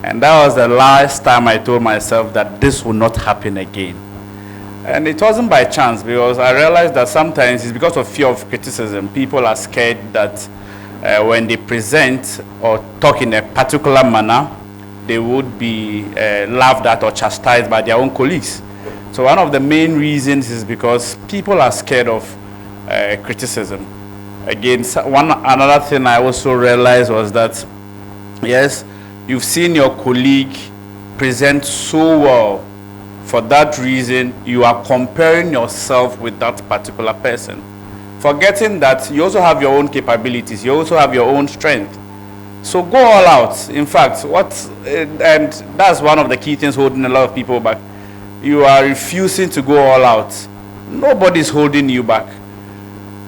And that was the last time I told myself that this will not happen again. And it wasn't by chance, because I realized that sometimes it's because of fear of criticism. People are scared that when they present or talk in a particular manner, they would be laughed at or chastised by their own colleagues. So one of the main reasons is because people are scared of criticism. Again, another thing I also realized was that, yes, you've seen your colleague present so well. For that reason, you are comparing yourself with that particular person, forgetting that you also have your own capabilities, you also have your own strength. So go all out. In fact, and that's one of the key things holding a lot of people back. You are refusing to go all out. Nobody's holding you back.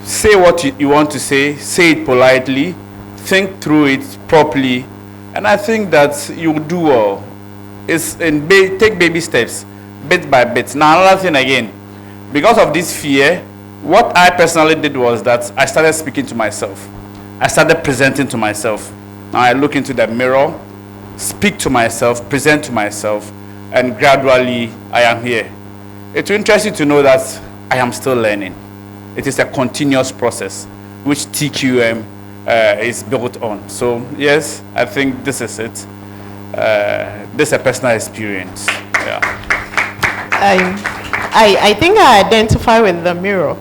Say what you want to say it politely, think through it properly, and I think that you will do well. Take baby steps, bit by bit. Now, another thing again, because of this fear, what I personally did was that I started speaking to myself. I started presenting to myself. Now I look into the mirror, speak to myself, present to myself, and gradually I am here. It will interest you to know that I am still learning. It is a continuous process which TQM is built on. So yes, I think this is it. This is a personal experience. Yeah. I think I identify with the mirror.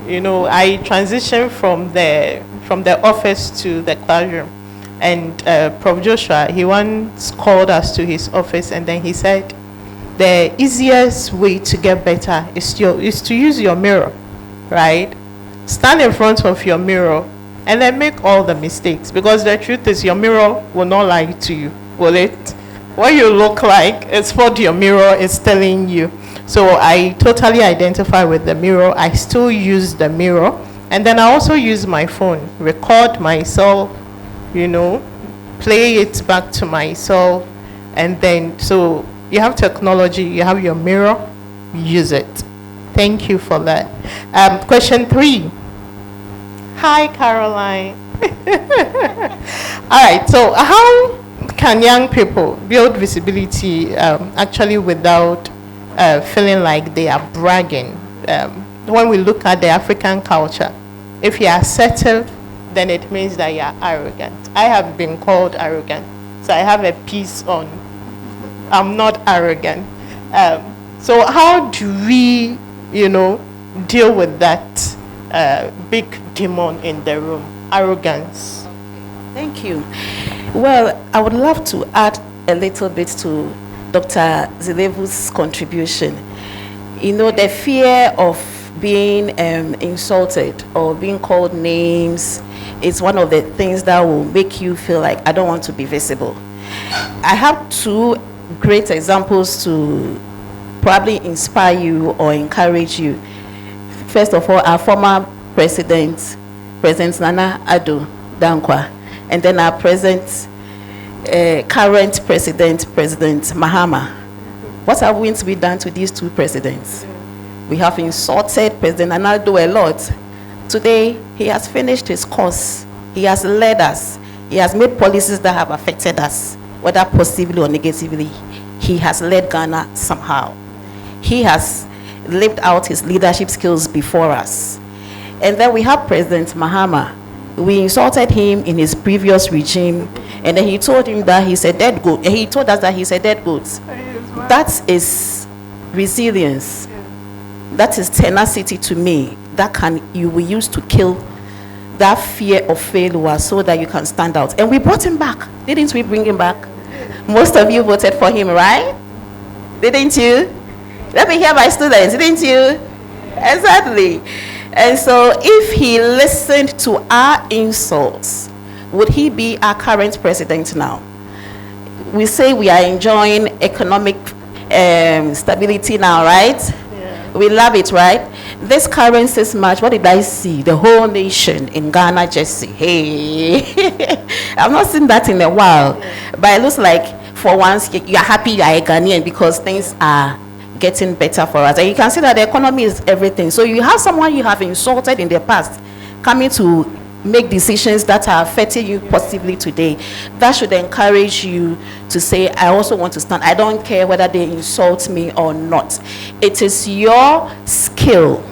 You know, I transitioned from the office to the classroom, and Prof. Joshua, he once called us to his office, and then he said, the easiest way to get better is to use your mirror, right? Stand in front of your mirror and then make all the mistakes, because the truth is your mirror will not lie to you, will it? What you look like is what your mirror is telling you. So I totally identify with the mirror. I still use the mirror, and then I also use my phone, record myself, you know, play it back to myself, and then so you have technology, you have your mirror, use it. Thank you for that. Question 3. Hi, Caroline. All right, so how can young people build visibility actually without feeling like they are bragging? When we look at the African culture, if you are assertive, then it means that you are arrogant. I have been called arrogant, so I have a piece on I'm not arrogant. So how do we, deal with that big demon in the room, arrogance? Thank you. Well, I would love to add a little bit to Dr. Zilevu's contribution. The fear of being insulted or being called names is one of the things that will make you feel like I don't want to be visible. I have 2 great examples to probably inspire you or encourage you. First of all, our former President Nana Addo Dankwa, and then our current President Mahama. What have we done to these 2 presidents? We have insulted President Nana Addo a lot. Today, he has finished his course. He has led us. He has made policies that have affected us, whether positively or negatively. He has led Ghana somehow. He has lived out his leadership skills before us. And then we have President Mahama. We insulted him in his previous regime, and then he told him that he's a dead goat. He told us that he's a dead goat. That is resilience. That is tenacity to me. That you will use to kill that fear of failure so that you can stand out. And we brought him back. Didn't we bring him back? Most of you voted for him, right? Didn't you? Let me hear my students, didn't you? Exactly. And so if he listened to our insults, would he be our current president now? We say we are enjoying economic stability now, right? Yeah. We love it, right? This current 6 March, what did I see? The whole nation in Ghana just say, hey. I've not seen that in a while. Yeah. But it looks like for once you are happy you are a Ghanaian because things are getting better for us. And you can see that the economy is everything. So you have someone you have insulted in the past coming to make decisions that are affecting you positively today. That should encourage you to say, I also want to stand. I don't care whether they insult me or not. It is your skill,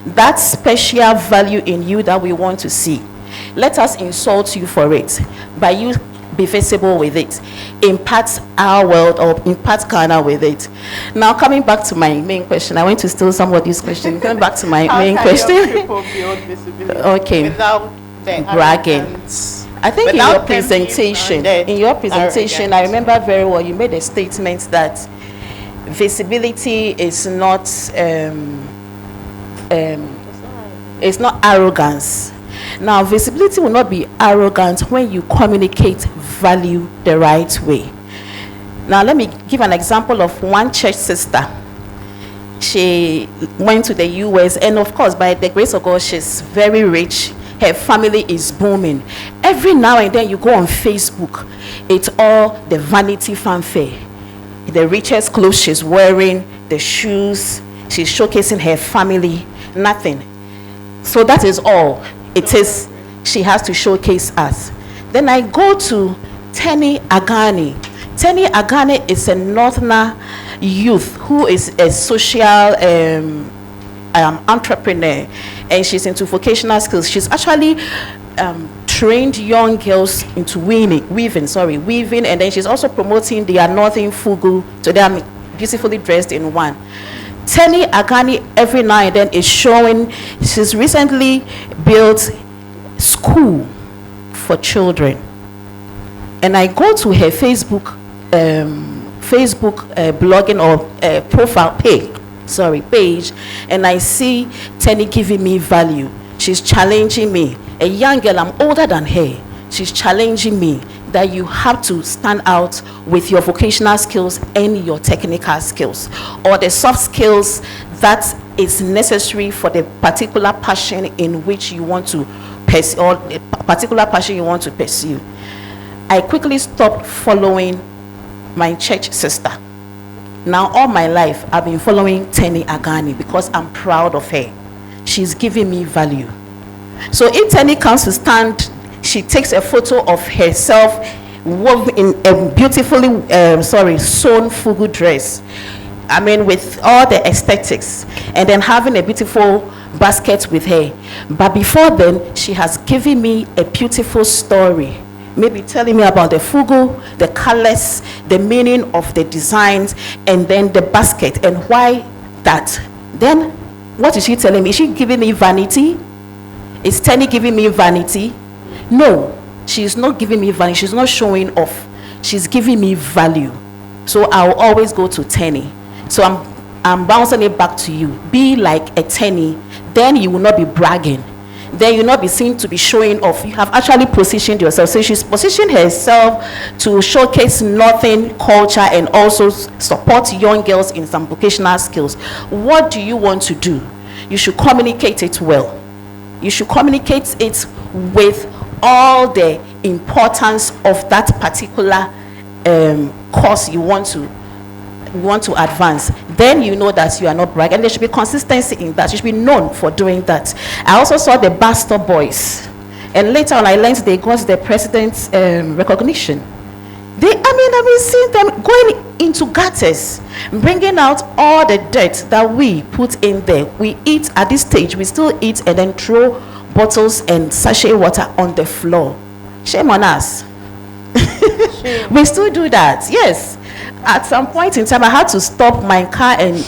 that special value in you that we want to see. Let us insult you for it, but you be visible with it. Impact our world or impact Ghana with it. Now coming back to my main question, I went to steal somebody's question. Coming back to my main question. Okay. Without bragging. I think in your presentation, I remember very well, you made a statement that visibility is not it's not arrogance. Now, visibility will not be arrogant when you communicate value the right way. Now, let me give an example of one church sister. She went to the US, and of course, by the grace of God, she's very rich. Her family is booming. Every now and then you go on Facebook, it's all the vanity fanfare. The richest clothes she's wearing, the shoes, she's showcasing her family, nothing. So that is all it is. She has to showcase us. Then I go to Tenny Agani. Tenny Agani is a northerner youth who is a social entrepreneur, and she's into vocational skills. She's actually trained young girls into weaving, and then she's also promoting their northern fugu, so they are beautifully dressed in one. Tenny Agani every now and then is showing. She's recently built school for children, and I go to her Facebook blogging or profile page, and I see Tenny giving me value. She's challenging me. A young girl, I'm older than her. She's challenging me that you have to stand out with your vocational skills and your technical skills, or the soft skills that is necessary for the particular passion in which you want to pursue, or the particular passion you want to pursue. I quickly stopped following my church sister. Now all my life I've been following Tenny Agani because I'm proud of her. She's giving me value. So if Tenny comes to stand, she takes a photo of herself woven in a beautifully sewn fugu dress, I mean with all the aesthetics, and then having a beautiful basket with her. But before then, she has given me a beautiful story, maybe telling me about the fugu, the colors, the meaning of the designs, and then the basket and why that. Then what is she telling me? Is she giving me vanity? Is Tenny giving me vanity? No, she's not giving me vanity. She's not showing off. She's giving me value. So I'll always go to Tenny. So I'm bouncing it back to you. Be like a Tenny, then you will not be bragging. Then you'll not be seen to be showing off. You have actually positioned yourself. So she's positioned herself to showcase northern culture and also support young girls in some vocational skills. What do you want to do? You should communicate it well. You should communicate it with all the importance of that particular course you want to advance. Then you know that you are not bragging. And there should be consistency in that. You should be known for doing that. I also saw the Bastard Boys, and later on I learned they got the president's recognition. I've been seeing them going into gutters, bringing out all the dirt that we put in there. We eat at this stage, we still eat and then throw bottles and sachet water on the floor. Shame on us. We still do that, yes. At some point in time, I had to stop my car and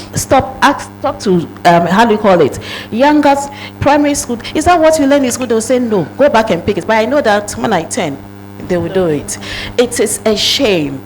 talk to, how do you call it? Youngers, primary school. Is that what you learn in school? They'll say, no, go back and pick it. But I know that when I turn, they will do it. It is a shame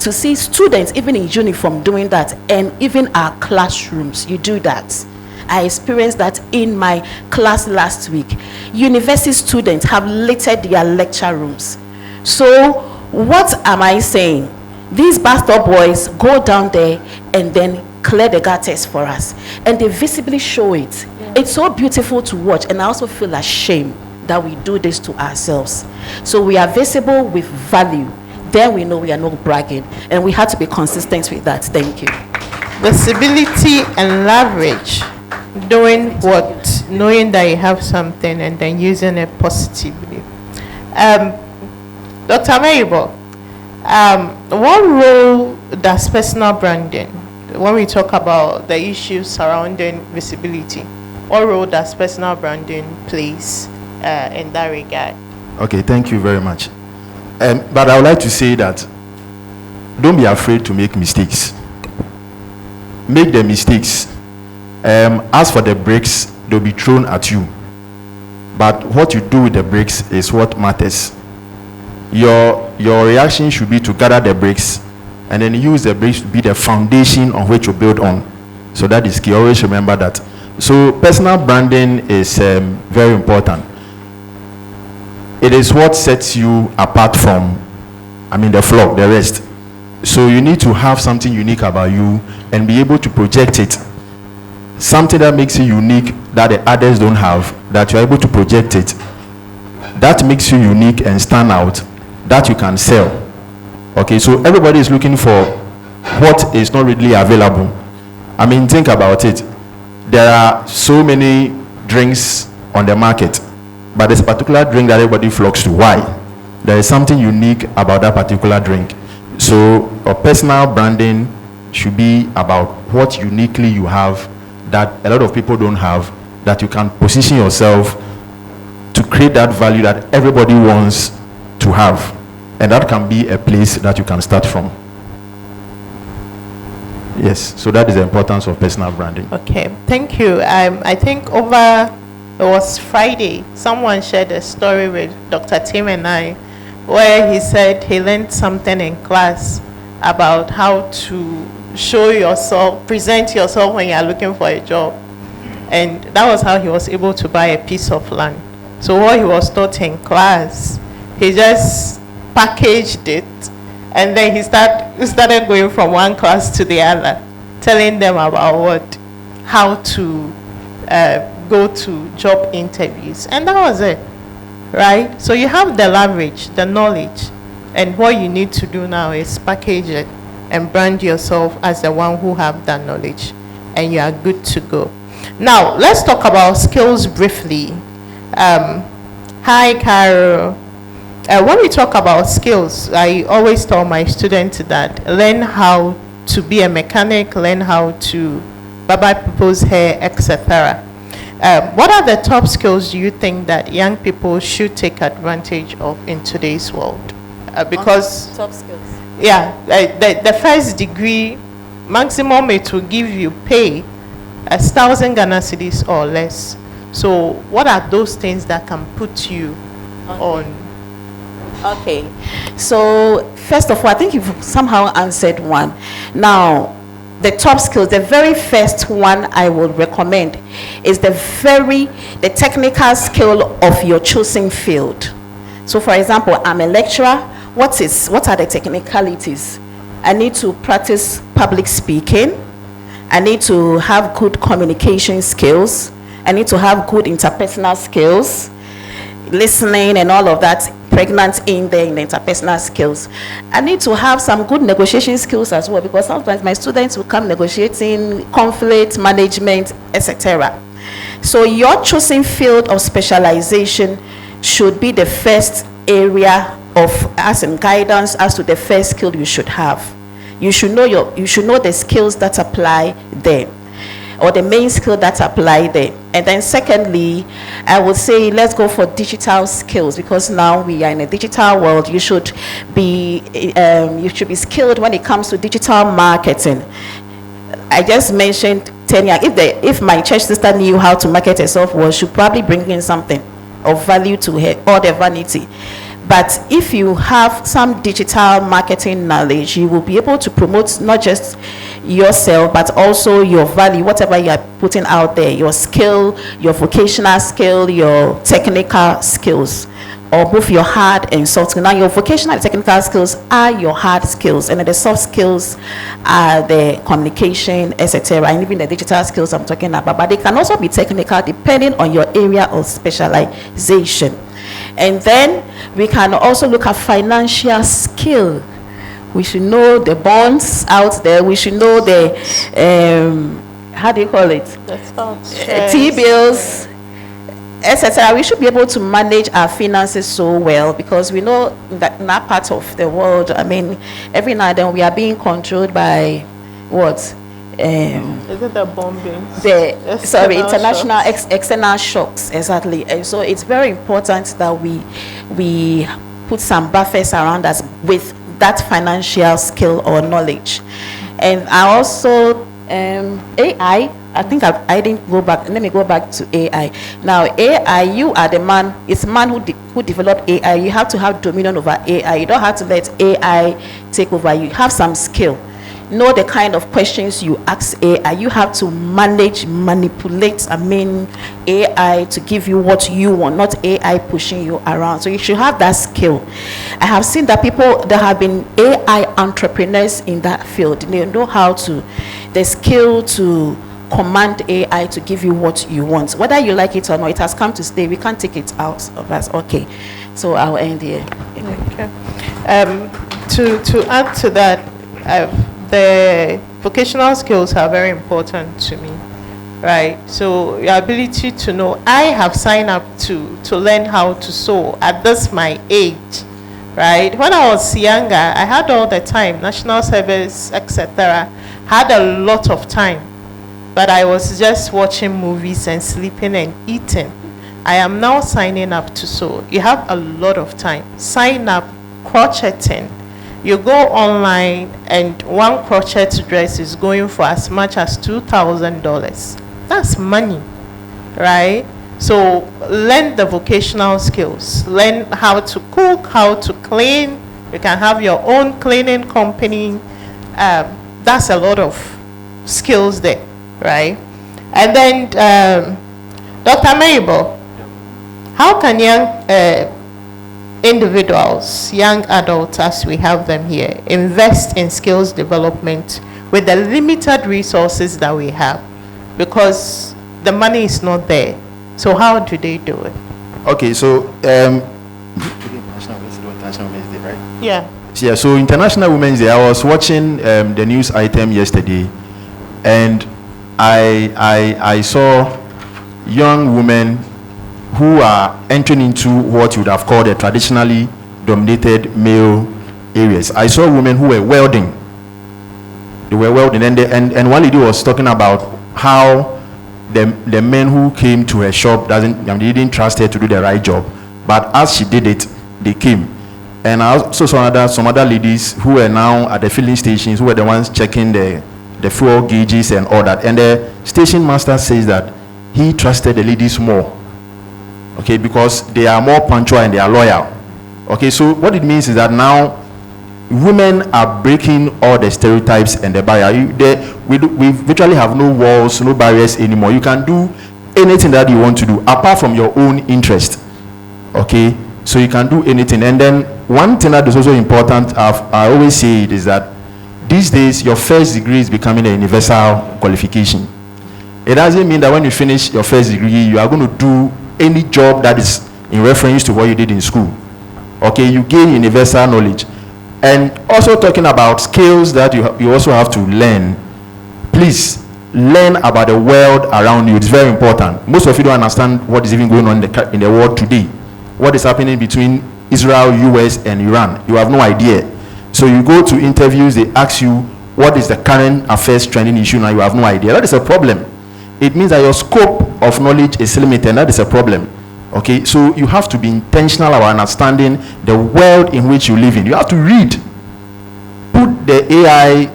to see students, even in uniform, doing that. And even our classrooms, you do that. I experienced that in my class last week. University students have littered their lecture rooms. So what am I saying? These bastard boys go down there and then clear the gutters for us. And they visibly show it. Yeah. It's so beautiful to watch. And I also feel ashamed that we do this to ourselves. So we are visible with value. Then we know we are not bragging. And we have to be consistent with that. Thank you. Visibility and leverage. Doing what? Knowing that you have something and then using it positively. Dr. Meibo, what role does personal branding, when we talk about the issues surrounding visibility, what role does personal branding plays in that regard? Okay, thank you very much. But I would like to say that don't be afraid to make mistakes. Make the mistakes. As for the bricks, they'll be thrown at you. But what you do with the bricks is what matters. Your reaction should be to gather the bricks and then use the bricks to be the foundation on which you build on. So that is key. Always remember that. So personal branding is very important. It is what sets you apart from, the flock, the rest. So you need to have something unique about you and be able to project it. Something that makes you unique that the others don't have, that you're able to project it. That makes you unique and stand out, that you can sell. Okay, so everybody is looking for what is not readily available. Think about it. There are so many drinks on the market, but there's a particular drink that everybody flocks to. Why? There is something unique about that particular drink. So a personal branding should be about what uniquely you have that a lot of people don't have, that you can position yourself to create that value that everybody wants to have. And that can be a place that you can start from. Yes, so that is the importance of personal branding. Okay, thank you. I think it was Friday, someone shared a story with Dr. Tim and I, where he said he learned something in class about how to show yourself, present yourself when you are looking for a job. And that was how he was able to buy a piece of land. So what he was taught in class, he just packaged it, and then he started going from one class to the other, telling them about how to go to job interviews. And that was it, right? So you have the leverage, the knowledge, and what you need to do now is package it and brand yourself as the one who have that knowledge, and you are good to go. Now, let's talk about skills briefly. Hi, Carol. When we talk about skills, I always tell my students that learn how to be a mechanic, learn how to barb people's hair, etc. What are the top skills do you think that young people should take advantage of in today's world? Because top skills. Yeah, the first degree maximum it will give you pay 1,000 Ghana cedis or less. So what are those things that can put you on? Okay, so first of all, I think you've somehow answered one. Now, the top skills, the very first one I would recommend is the technical skill of your choosing field. So for example, I'm a lecturer. What are the technicalities? I need to practice public speaking. I need to have good communication skills. I need to have good interpersonal skills, listening and all of that, pregnant in the interpersonal skills. I need to have some good negotiation skills as well, because sometimes my students will come negotiating conflict management, etc. So your choosing field of specialization should be the first area of as in guidance as to the first skill you should have. You should know the skills that apply there. or the main skill that apply there. And then secondly, I would say let's go for digital skills, because now we are in a digital world. You should be skilled when it comes to digital marketing. I just mentioned 10 years. If my church sister knew how to market herself, well, she'd probably bring in something of value to her, or the vanity. But if you have some digital marketing knowledge, you will be able to promote not just yourself, but also your value, whatever you are putting out there, your skill, your vocational skill, your technical skills, or both your hard and soft skills. Now, your vocational and technical skills are your hard skills, and the soft skills are the communication, etc., and even the digital skills I'm talking about. But they can also be technical depending on your area of specialization. And then we can also look at financial skill. We should know the bonds out there. We should know the how do you call it? T-bills, etc. We should be able to manage our finances so well, because we know that in that part of the world, I mean, every now and then we are being controlled by what? Is it the bombing? International external shocks, exactly. And so it's very important that we put some buffers around us with that financial skill or knowledge. And I also AI. I think I didn't go back. Let me go back to AI. Now, AI, you are the man. It's man who developed AI. You have to have dominion over AI. You don't have to let AI take over. You have some skill. Know the kind of questions you ask AI. You have to manipulate, AI to give you what you want, not AI pushing you around. So you should have that skill. I have seen that people that have been AI entrepreneurs in that field, they know how to, the skill to command AI to give you what you want. Whether you like it or not, it has come to stay. We can't take it out of us. Okay. So I'll end here. Okay. To add to that, the vocational skills are very important to me, right? So your ability to know, I have signed up to learn how to sew at this my age, right? When I was younger, I had all the time, national service, etc. Had a lot of time, but I was just watching movies and sleeping and eating. I am now signing up to sew. You have a lot of time. Sign up, crocheting. You go online and one crochet dress is going for as much as $2,000. That's money, right? So learn the vocational skills. Learn how to cook, how to clean. You can have your own cleaning company. That's a lot of skills there, right? And then, Dr. Maribel, how can young individuals, young adults as we have them here, invest in skills development with the limited resources that we have? Because the money is not there. So how do they do it? Okay, so International Women's Day, right? Yeah. Yeah, so International Women's Day, I was watching the news item yesterday, and I saw young women who are entering into what you would have called the traditionally dominated male areas. I saw women who were welding. They were welding, and one lady was talking about how the men who came to her shop they didn't trust her to do the right job, but as she did it, they came. And I also saw some other ladies who were now at the filling stations, who were the ones checking the fuel gauges and all that. And the station master says that he trusted the ladies more. Okay, because they are more punctual and they are loyal. Okay, so what it means is that now women are breaking all the stereotypes and the barrier. We virtually have no walls, no barriers anymore. You can do anything that you want to do apart from your own interest. Okay, so you can do anything. And then one thing that is also important, I always say it, is that these days your first degree is becoming a universal qualification. It doesn't mean that when you finish your first degree you are going to do any job that is in reference to what you did in school. Okay, you gain universal knowledge. And also talking about skills that you also have to learn, please learn about the world around you. It's very important. Most of you don't understand what is even going on in the world today. What is happening between Israel, US, and Iran. You have no idea. So you go to interviews, they ask you what is the current affairs trending issue, now you have no idea. That is a problem. it means that your scope of knowledge is limited, and that is a problem. Okay, so you have to be intentional about understanding the world in which you live in. You have to read. Put the AI,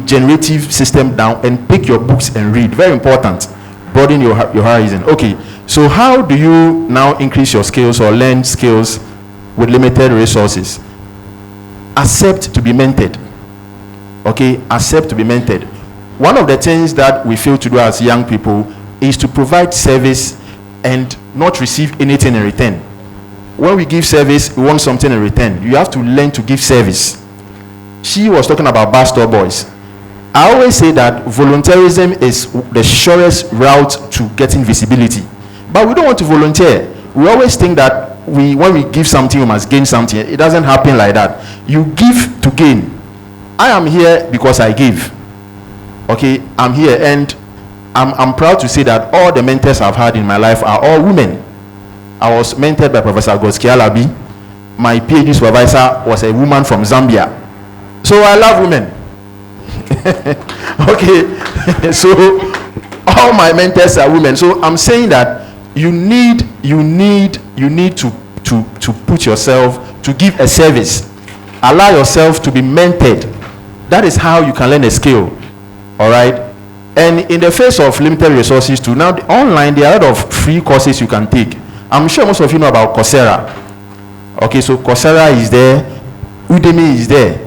generative system down and pick your books and read. Very important. Broaden your horizon. Okay, so how do you now increase your skills or learn skills with limited resources? Accept to be mentored. Okay, accept to be mentored. One of the things that we fail to do as young people is to provide service and not receive anything in return. When we give service, we want something in return. You have to learn to give service. She was talking about bus stop boys. I always say that volunteerism is the surest route to getting visibility. But we don't want to volunteer. We always think that when we give something, we must gain something. It doesn't happen like that. You give to gain. I am here because I give. Okay, I'm here, and I'm proud to say that all the mentors I've had in my life are all women. I was mentored by Professor Goski Alabi. My PhD supervisor was a woman from Zambia. So I love women. Okay, so all my mentors are women. So I'm saying that you need to put yourself to give a service. Allow yourself to be mentored. That is how you can learn a skill. All right. And in the face of limited resources too, now online there are a lot of free courses you can take. I'm sure most of you know about Coursera. Okay, so Coursera is there, Udemy is there.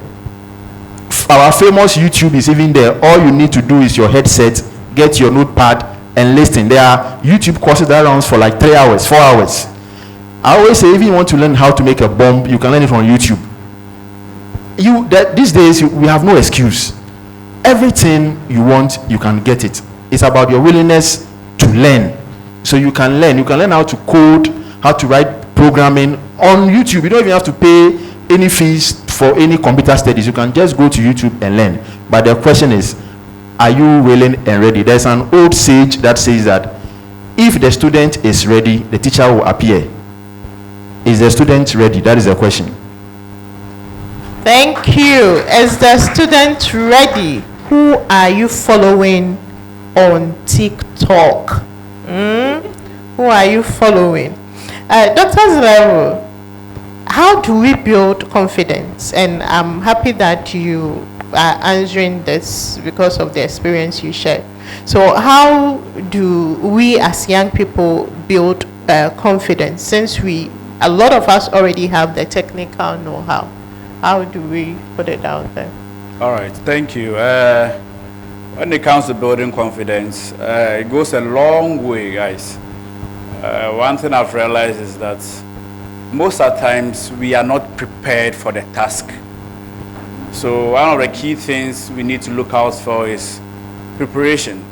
Our famous YouTube is even there. All you need to do is your headset, get your notepad, and listen. There are YouTube courses that runs for like 3 hours, 4 hours. I always say, if you want to learn how to make a bomb, you can learn it on YouTube. These days we have no excuse. Everything you want, you can get it. It's about your willingness to learn. So you can learn how to code, how to write programming on YouTube. You don't even have to pay any fees for any computer studies. You can just go to YouTube and learn. But the question is, are you willing and ready? There's an old sage that says that if the student is ready, the teacher will appear. Is the student ready? That is the question. Thank you. Is the student ready? Who are you following on TikTok? Who are you following? Dr. Zularu, how do we build confidence? And I'm happy that you are answering this because of the experience you shared. So how do we as young people build confidence, since a lot of us already have the technical know-how? How do we put it out there? All right, thank you. When it comes to building confidence, it goes a long way, guys. One thing I've realized is that most of the times we are not prepared for the task. So one of the key things we need to look out for is preparation.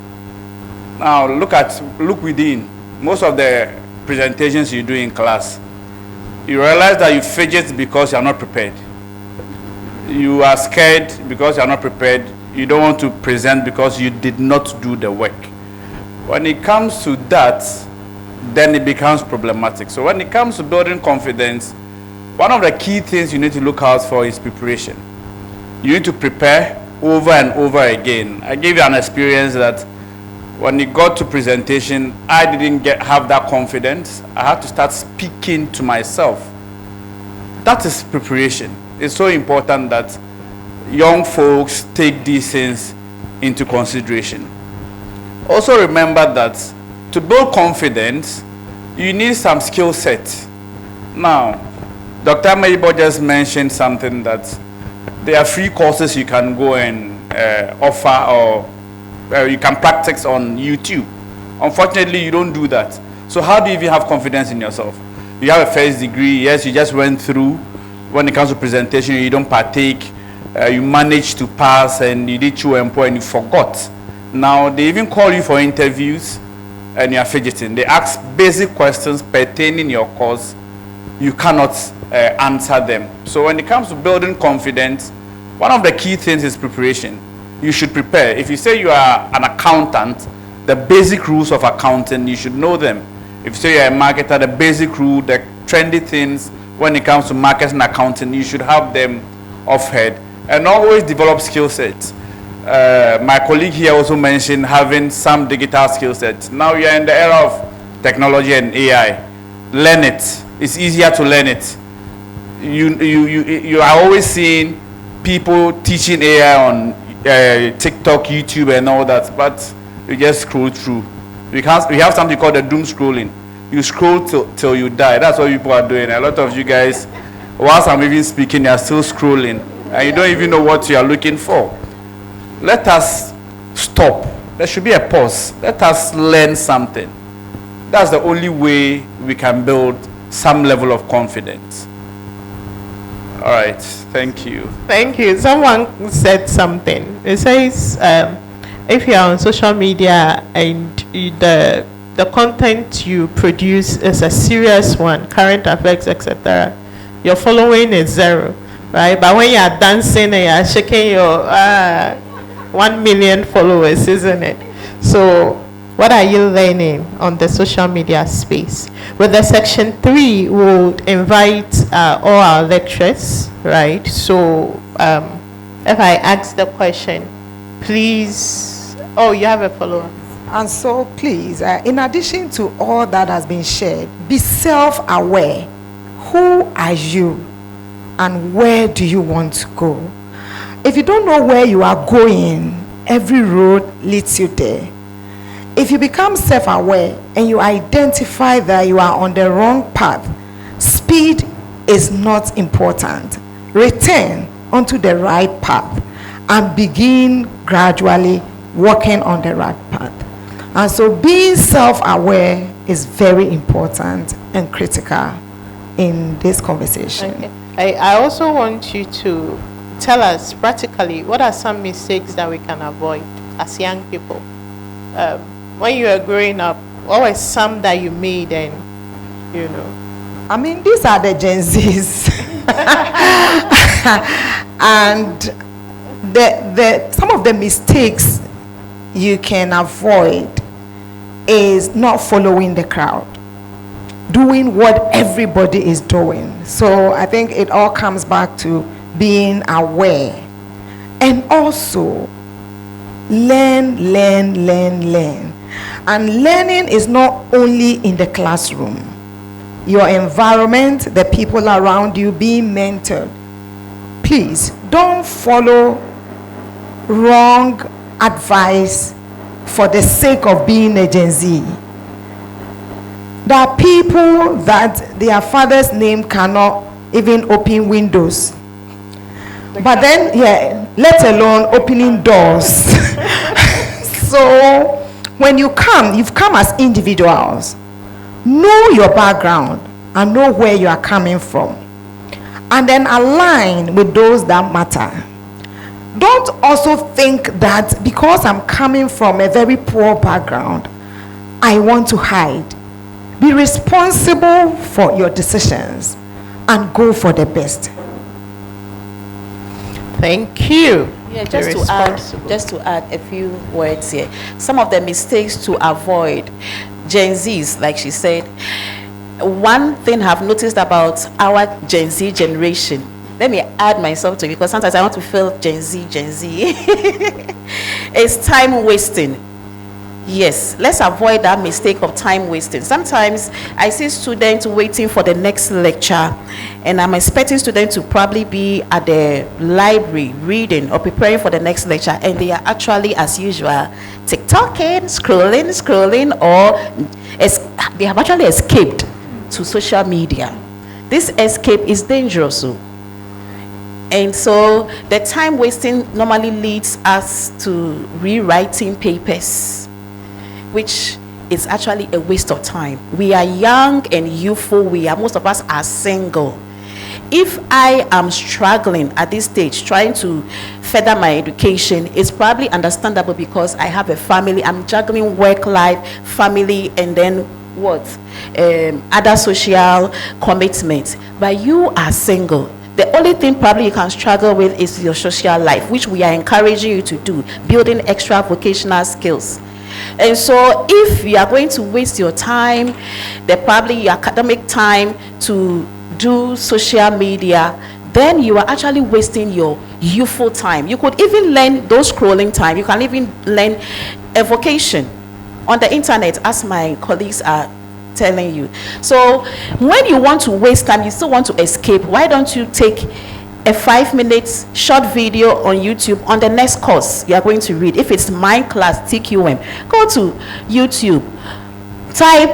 Now look within. Most of the presentations you do in class, you realize that you fidget because you are not prepared. You are scared because you are not prepared. You don't want to present because you did not do the work. When it comes to that, then it becomes problematic. So when it comes to building confidence, one of the key things you need to look out for is preparation. You need to prepare over and over again. I gave you an experience that when it got to presentation, I didn't have that confidence. I had to start speaking to myself. That is preparation. It's so important that young folks take these things into consideration. Also remember that to build confidence, you need some skill set. Now, Dr. Maybo just mentioned something that there are free courses you can go and offer, or you can practice on YouTube. Unfortunately, you don't do that. So how do you even have confidence in yourself? You have a first degree, yes, you just went through. When it comes to presentation, you don't partake, you managed to pass, and you did and you forgot. Now, they even call you for interviews, and you are fidgeting. They ask basic questions pertaining your course. You cannot answer them. So when it comes to building confidence, one of the key things is preparation. You should prepare. If you say you are an accountant, the basic rules of accounting, you should know them. If you say you're a marketer, the basic rule, the trendy things, when it comes to marketing and accounting, you should have them off head, and always develop skill sets. my colleague here also mentioned having some digital skill sets. Now you're in the era of technology and AI. Learn it. It's easier to learn it. You are always seeing people teaching AI on TikTok, YouTube, and all that, but you just scroll through. We have something called the doom scrolling. You scroll till you die. That's what people are doing. A lot of you guys, whilst I'm even speaking, you are still scrolling, and you don't even know what you are looking for. Let us stop. There should be a pause. Let us learn something. That's the only way we can build some level of confidence. All right, thank you. Thank you. Someone said something. It says, if you are on social media and the content you produce is a serious one, current affairs, etc., your following is 0, right? But when you are dancing and you are shaking your 1 million followers, isn't it? So what are you learning on the social media space? With the section 3, we'll invite all our lecturers, right? So if I ask the question, please. Oh, you have a follow-up. And so please, in addition to all that has been shared, be self-aware. Who are you and where do you want to go? If you don't know where you are going, every road leads you there. If you become self-aware and you identify that you are on the wrong path, speed is not important. Return onto the right path and begin gradually walking on the right path. And so being self-aware is very important and critical in this conversation. Okay. I also want you to tell us practically what are some mistakes that we can avoid as young people. When you were growing up, what were some that you made and, you know? I mean, these are the Gen Zs. And some of the mistakes you can avoid is not following the crowd, doing what everybody is doing. So I think it all comes back to being aware. And also, learn. And learning is not only in the classroom. Your environment, the people around you, being mentored. Please don't follow wrong advice for the sake of being a Gen Z. There are people that their father's name cannot even open windows. But then, let alone opening doors. So when you've come as individuals. Know your background and know where you are coming from. And then align with those that matter. Don't also think that because I'm coming from a very poor background, I want to hide. Be responsible for your decisions and go for the best. Thank you. Yeah, just to add a few words here. Some of the mistakes to avoid, Gen Zs, like she said. One thing I've noticed about our Gen Z generation, let me add myself to it because sometimes I want to feel Gen Z. It's time wasting. Yes, let's avoid that mistake of time wasting. Sometimes I see students waiting for the next lecture, and I'm expecting students to probably be at the library reading or preparing for the next lecture, and they are actually, as usual, TikToking, scrolling, or they have actually escaped to social media. This escape is dangerous. And so the time wasting normally leads us to rewriting papers, which is actually a waste of time. We are young and youthful. Most of us are single. If I am struggling at this stage, trying to further my education, it's probably understandable because I have a family. I'm juggling work life, family, and then other social commitments. But you are single. The only thing probably you can struggle with is your social life, which we are encouraging you to do, building extra vocational skills. And so if you are going to waste your time, probably your academic time to do social media, then you are actually wasting your youthful time. You could even learn those scrolling time. You can even learn a vocation on the internet, as my colleagues are telling you. So when you want to waste time, you still want to escape, why don't you take a 5-minute short video on YouTube on the next course you are going to read? If it's my class, TQM, go to YouTube, type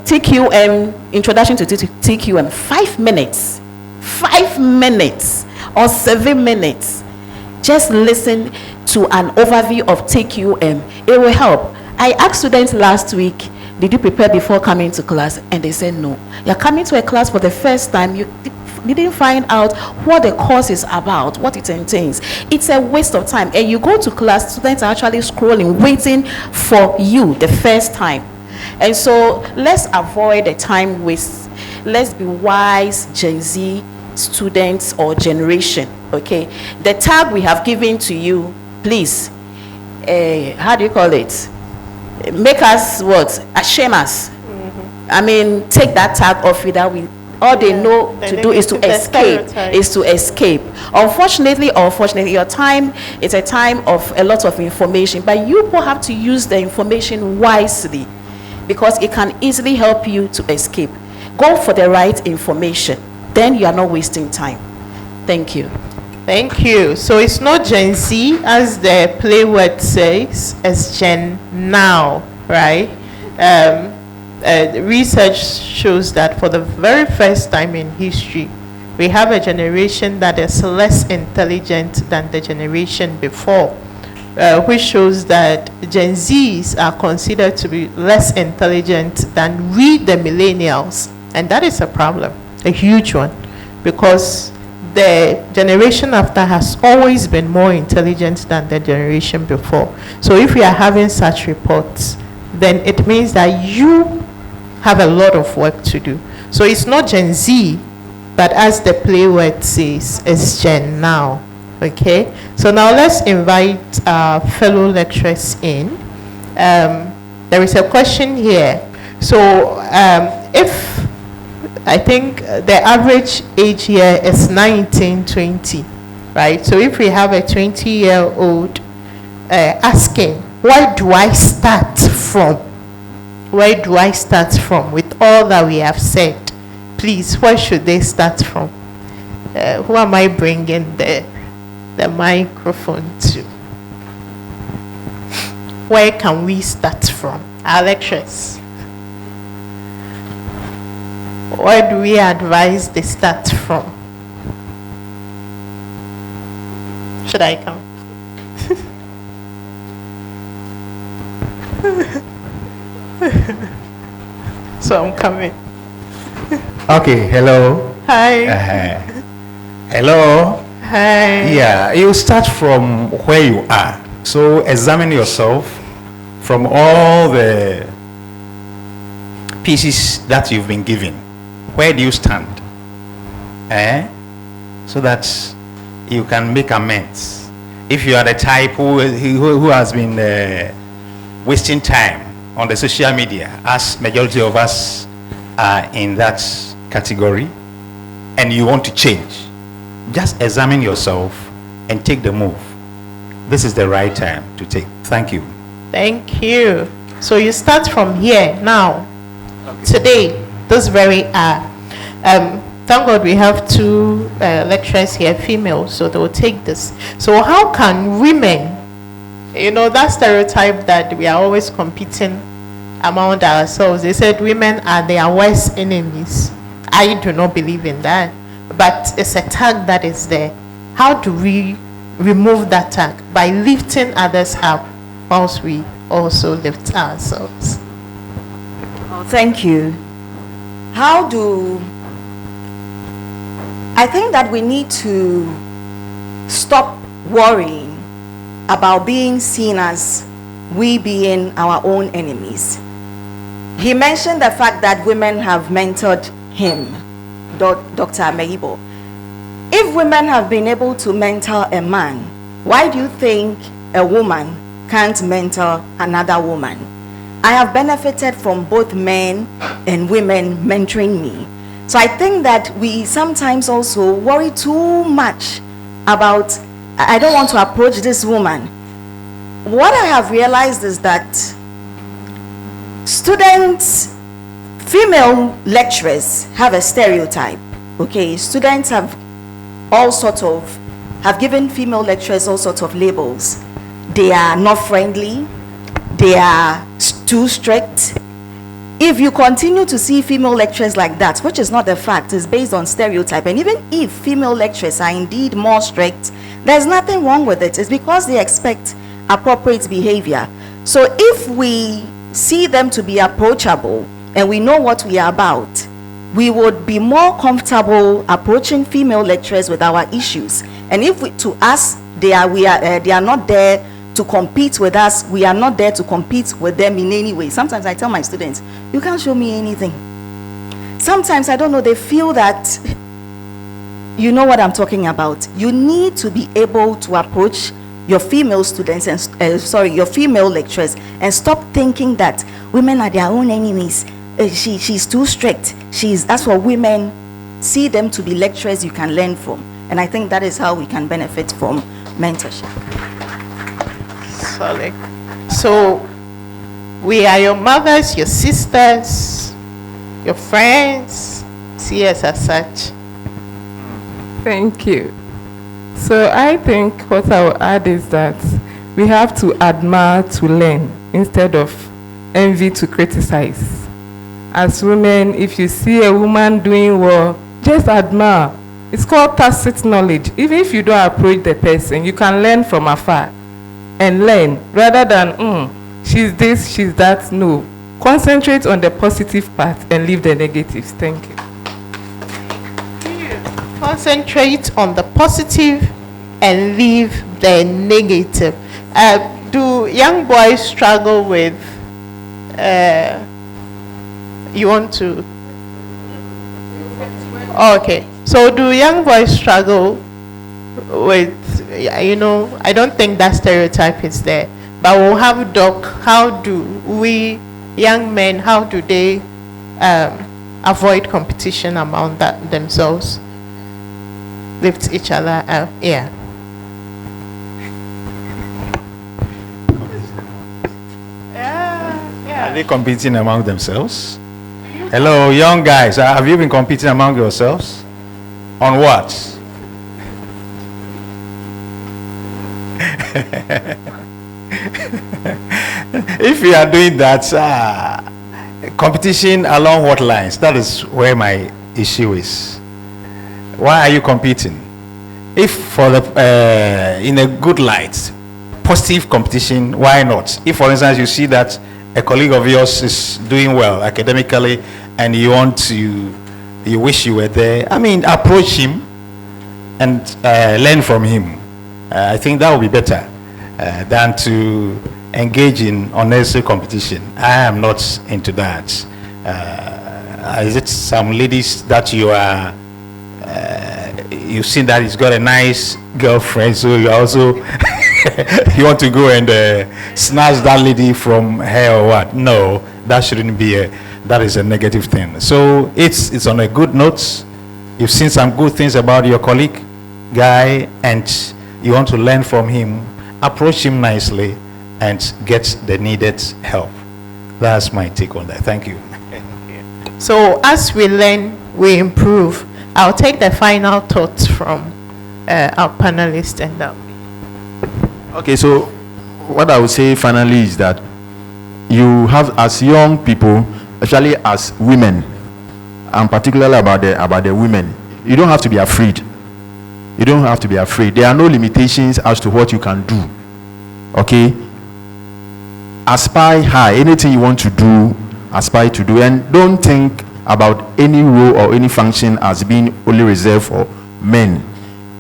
TQM, Introduction to TQM, 5 minutes, 5 minutes or 7 minutes. Just listen to an overview of TQM. It will help. I asked students last week, did you prepare before coming to class? And they said no. You're coming to a class for the first time, you didn't find out what the course is about, what it entails. It's a waste of time. And you go to class, students are actually scrolling, waiting for you the first time. And so let's avoid the time waste. Let's be wise Gen Z students or generation, okay? The tag we have given to you, please, how do you call it? Make us what? Shame us. I mean, take that tag off it, that we all they know to do is to escape. Unfortunately, your time is a time of a lot of information, but you will have to use the information wisely, because it can easily help you to escape. Go for the right information, then you are not wasting time. Thank you. Thank you. So it's not Gen Z, as the play word says, it's Gen Now, right? Research shows that for the very first time in history, we have a generation that is less intelligent than the generation before, which shows that Gen Zs are considered to be less intelligent than we, the millennials. And that is a problem, a huge one, because the generation after has always been more intelligent than the generation before. So if we are having such reports, then it means that you have a lot of work to do. So it's not Gen Z, but as the play word says, it's Gen Now. Okay, so now let's invite our fellow lecturers in. There is a question here. So if I think the average age here is 19-20, right? So if we have a 20-year-old asking, where do I start from? Where do I start from with all that we have said? Please, where should they start from? Who am I bringing the microphone to? Where can we start from? Our lecturers. Where do we advise they start from? Should I come? So I'm coming. Okay, hello. Hi. Hello. Hi. Yeah, you start from where you are. So examine yourself from all the pieces that you've been given. Where do you stand? So that you can make amends. If you are the type who has been wasting time on the social media, as majority of us are in that category, and you want to change, just examine yourself and take the move. This is the right time to take. Thank you. Thank you. So you start from here now. Okay. Today, this very hour. Thank God we have two lecturers here, females, so they will take this. So how can women, that stereotype that we are always competing among ourselves, they said women are their worst enemies. I do not believe in that, but it's a tag that is there. How do we remove that tag? By lifting others up whilst we also lift ourselves. Oh, thank you. I think that we need to stop worrying about being seen as we being our own enemies. He mentioned the fact that women have mentored him, Dr. Ameyibo. If women have been able to mentor a man, why do you think a woman can't mentor another woman? I have benefited from both men and women mentoring me. So I think that we sometimes also worry too much about, I don't want to approach this woman. What I have realized is that students, female lecturers have a stereotype. Okay, students have given female lecturers all sorts of labels. They are not friendly, they are too strict. If you continue to see female lecturers like that, which is not the fact, it's based on stereotype, and even if female lecturers are indeed more strict, there's nothing wrong with it. It's because they expect appropriate behavior. So if we see them to be approachable and we know what we are about, we would be more comfortable approaching female lecturers with our issues. And if to us they are not there to compete with us, we are not there to compete with them in any way. Sometimes I tell my students, you can't show me anything. Sometimes, I don't know, they feel that you know what I'm talking about. You need to be able to approach your female students and your female lecturers, and stop thinking that women are their own enemies. She's too strict. That's for women. See them to be lecturers you can learn from. And I think that is how we can benefit from mentorship. Solid. So we are your mothers, your sisters, your friends. See us as such. Thank you. So I think what I will add is that we have to admire to learn instead of envy to criticize. As women, if you see a woman doing well, just admire. It's called tacit knowledge. Even if you don't approach the person, you can learn from afar and learn rather than, she's this, she's that. No. Concentrate on the positive part and leave the negatives. Thank you. Concentrate on the positive and leave the negative. Do young boys struggle with, you want to? Oh, okay. So do young boys struggle with, I don't think that stereotype is there, but we'll have Doc. How do we, young men, how do they avoid competition among themselves? Lift each other up, yeah. Are they competing among themselves? Hello, young guys, have you been competing among yourselves? On what? If you are doing that, competition along what lines? That is where my issue is. Why are you competing? If for in a good light, positive competition, why not? If, for instance, you see that a colleague of yours is doing well academically and you wish you were there, approach him and learn from him. I think that would be better than to engage in unnecessary competition. I am not into that. Is it some ladies that you are you've seen that he's got a nice girlfriend, so you also you want to go and snatch that lady from her or what? No, that shouldn't be that is a negative thing. So it's on a good note. You've seen some good things about your colleague guy and you want to learn from him. Approach him nicely and get the needed help. That's my take on that. Thank you. So as we learn, we improve. I'll take the final thoughts from our panelists and Okay, so what I would say finally is that you have, as young people, especially as women, and particularly about the women, you don't have to be afraid. You don't have to be afraid. There are no limitations as to what you can do. Okay? Aspire high. Anything you want to do, aspire to do. And don't think about any role or any function as being only reserved for men.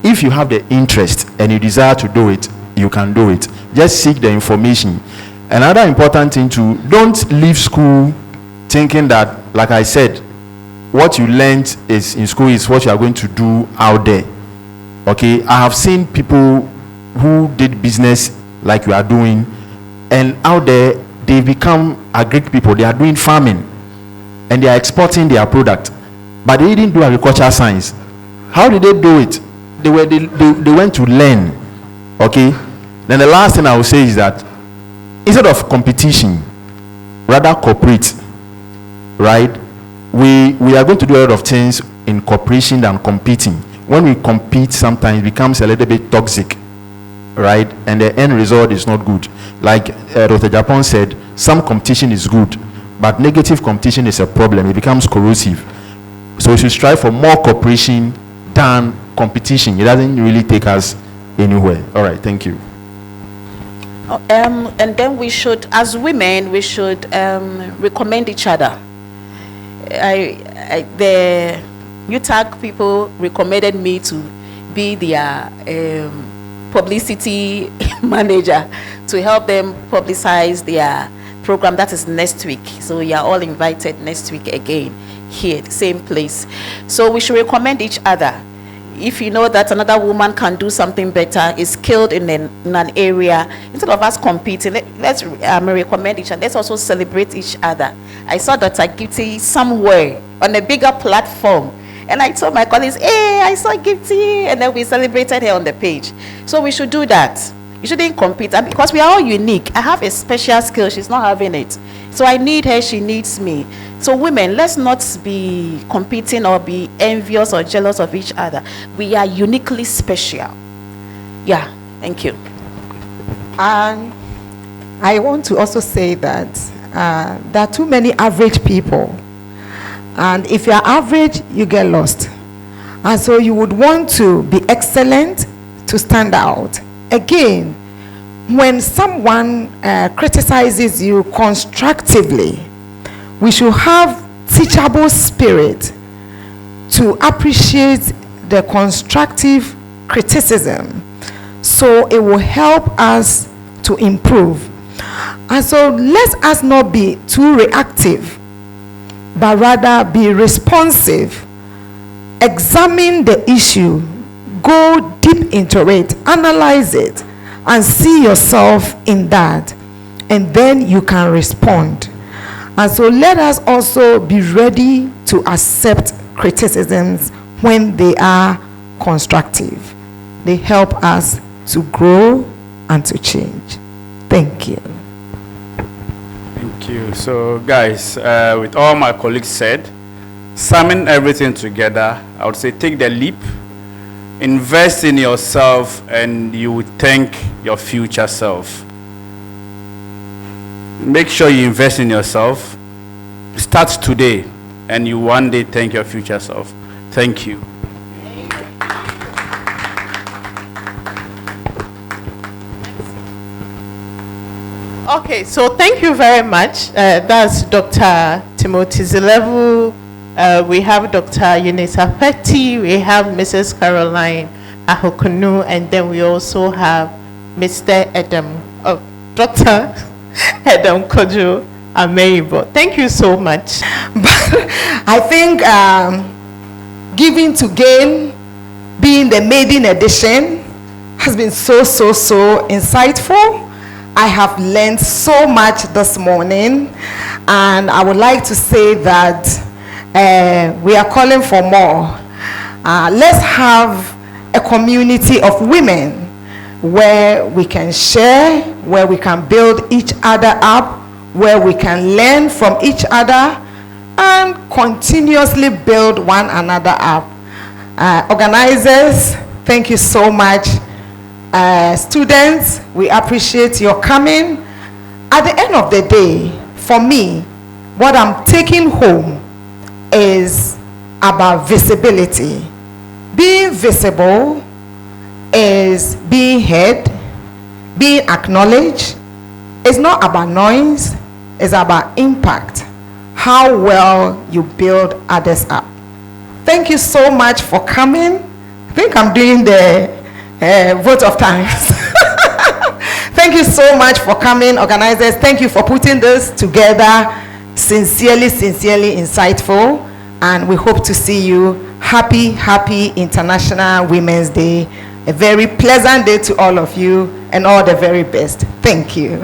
If you have the interest and you desire to do it, you can do it. Just seek the information. Another important thing too, don't leave school thinking that, like I said, what you learned is in school is what you are going to do out there. Okay, I have seen people who did business like you are doing, and out there they become agric people. They are doing farming and they are exporting their product. but they didn't do agricultural science. How did they do it? They went to learn. Okay. Then the last thing I will say is that instead of competition, rather cooperate. Right? We are going to do a lot of things in cooperation than competing. When we compete, sometimes it becomes a little bit toxic, right? And the end result is not good. Like Dr. Japan said, some competition is good, but negative competition is a problem. It becomes corrosive. So we should strive for more cooperation than competition. It doesn't really take us anywhere. All right, thank you. And then we should, as women, we should recommend each other. The UTAG people recommended me to be their publicity manager to help them publicize their program. That is next week. So you are all invited next week again here, same place. So we should recommend each other. If you know that another woman can do something better, is skilled in an area, instead of us competing, let's recommend each other. Let's also celebrate each other. I saw Dr. Gifty somewhere on a bigger platform, and I told my colleagues, hey, I saw Gifty, and then we celebrated her on the page. So we should do that. You shouldn't compete, and because we are all unique. I have a special skill, she's not having it. So I need her, she needs me. So women, let's not be competing or be envious or jealous of each other. We are uniquely special. Yeah, thank you. And I want to also say that there are too many average people. And if you're average, you get lost. And so you would want to be excellent to stand out. Again, when someone criticizes you constructively, we should have teachable spirit to appreciate the constructive criticism, so it will help us to improve. And so let us not be too reactive, but rather be responsive. Examine the issue, go deep into it, analyze it, and see yourself in that, and then you can respond. And so let us also be ready to accept criticisms when they are constructive. They help us to grow and to change. Thank you. Thank you. So guys, with all my colleagues said, summing everything together, I would say take the leap, invest in yourself, and you will thank your future self. Make sure you invest in yourself. Start today, and you one day thank your future self. Thank you. Okay, so thank you very much. That's Dr. Timothy Zilevu. We have Dr. Unita Petty. We have Mrs. Caroline Ahokunu, and then we also have Mr. Dr. Adam Kojo Ameibo. Thank you so much. But I think Giving to Gain, being the maiden edition, has been so insightful. I have learned so much this morning, and I would like to say that we are calling for more. Let's have a community of women where we can share, where we can build each other up, where we can learn from each other and continuously build one another up. Organizers, thank you so much. Students, we appreciate your coming. At the end of the day, for me, what I'm taking home is about visibility. Being visible is being heard, being acknowledged. It's not about noise, it's about impact, how well you build others up. Thank you so much for coming. I think I'm doing the vote of thanks. Thank you so much for coming, organizers. Thank you for putting this together. Sincerely insightful, and we hope to see you. Happy International Women's Day. A very pleasant day to all of you, and all the very best. Thank you.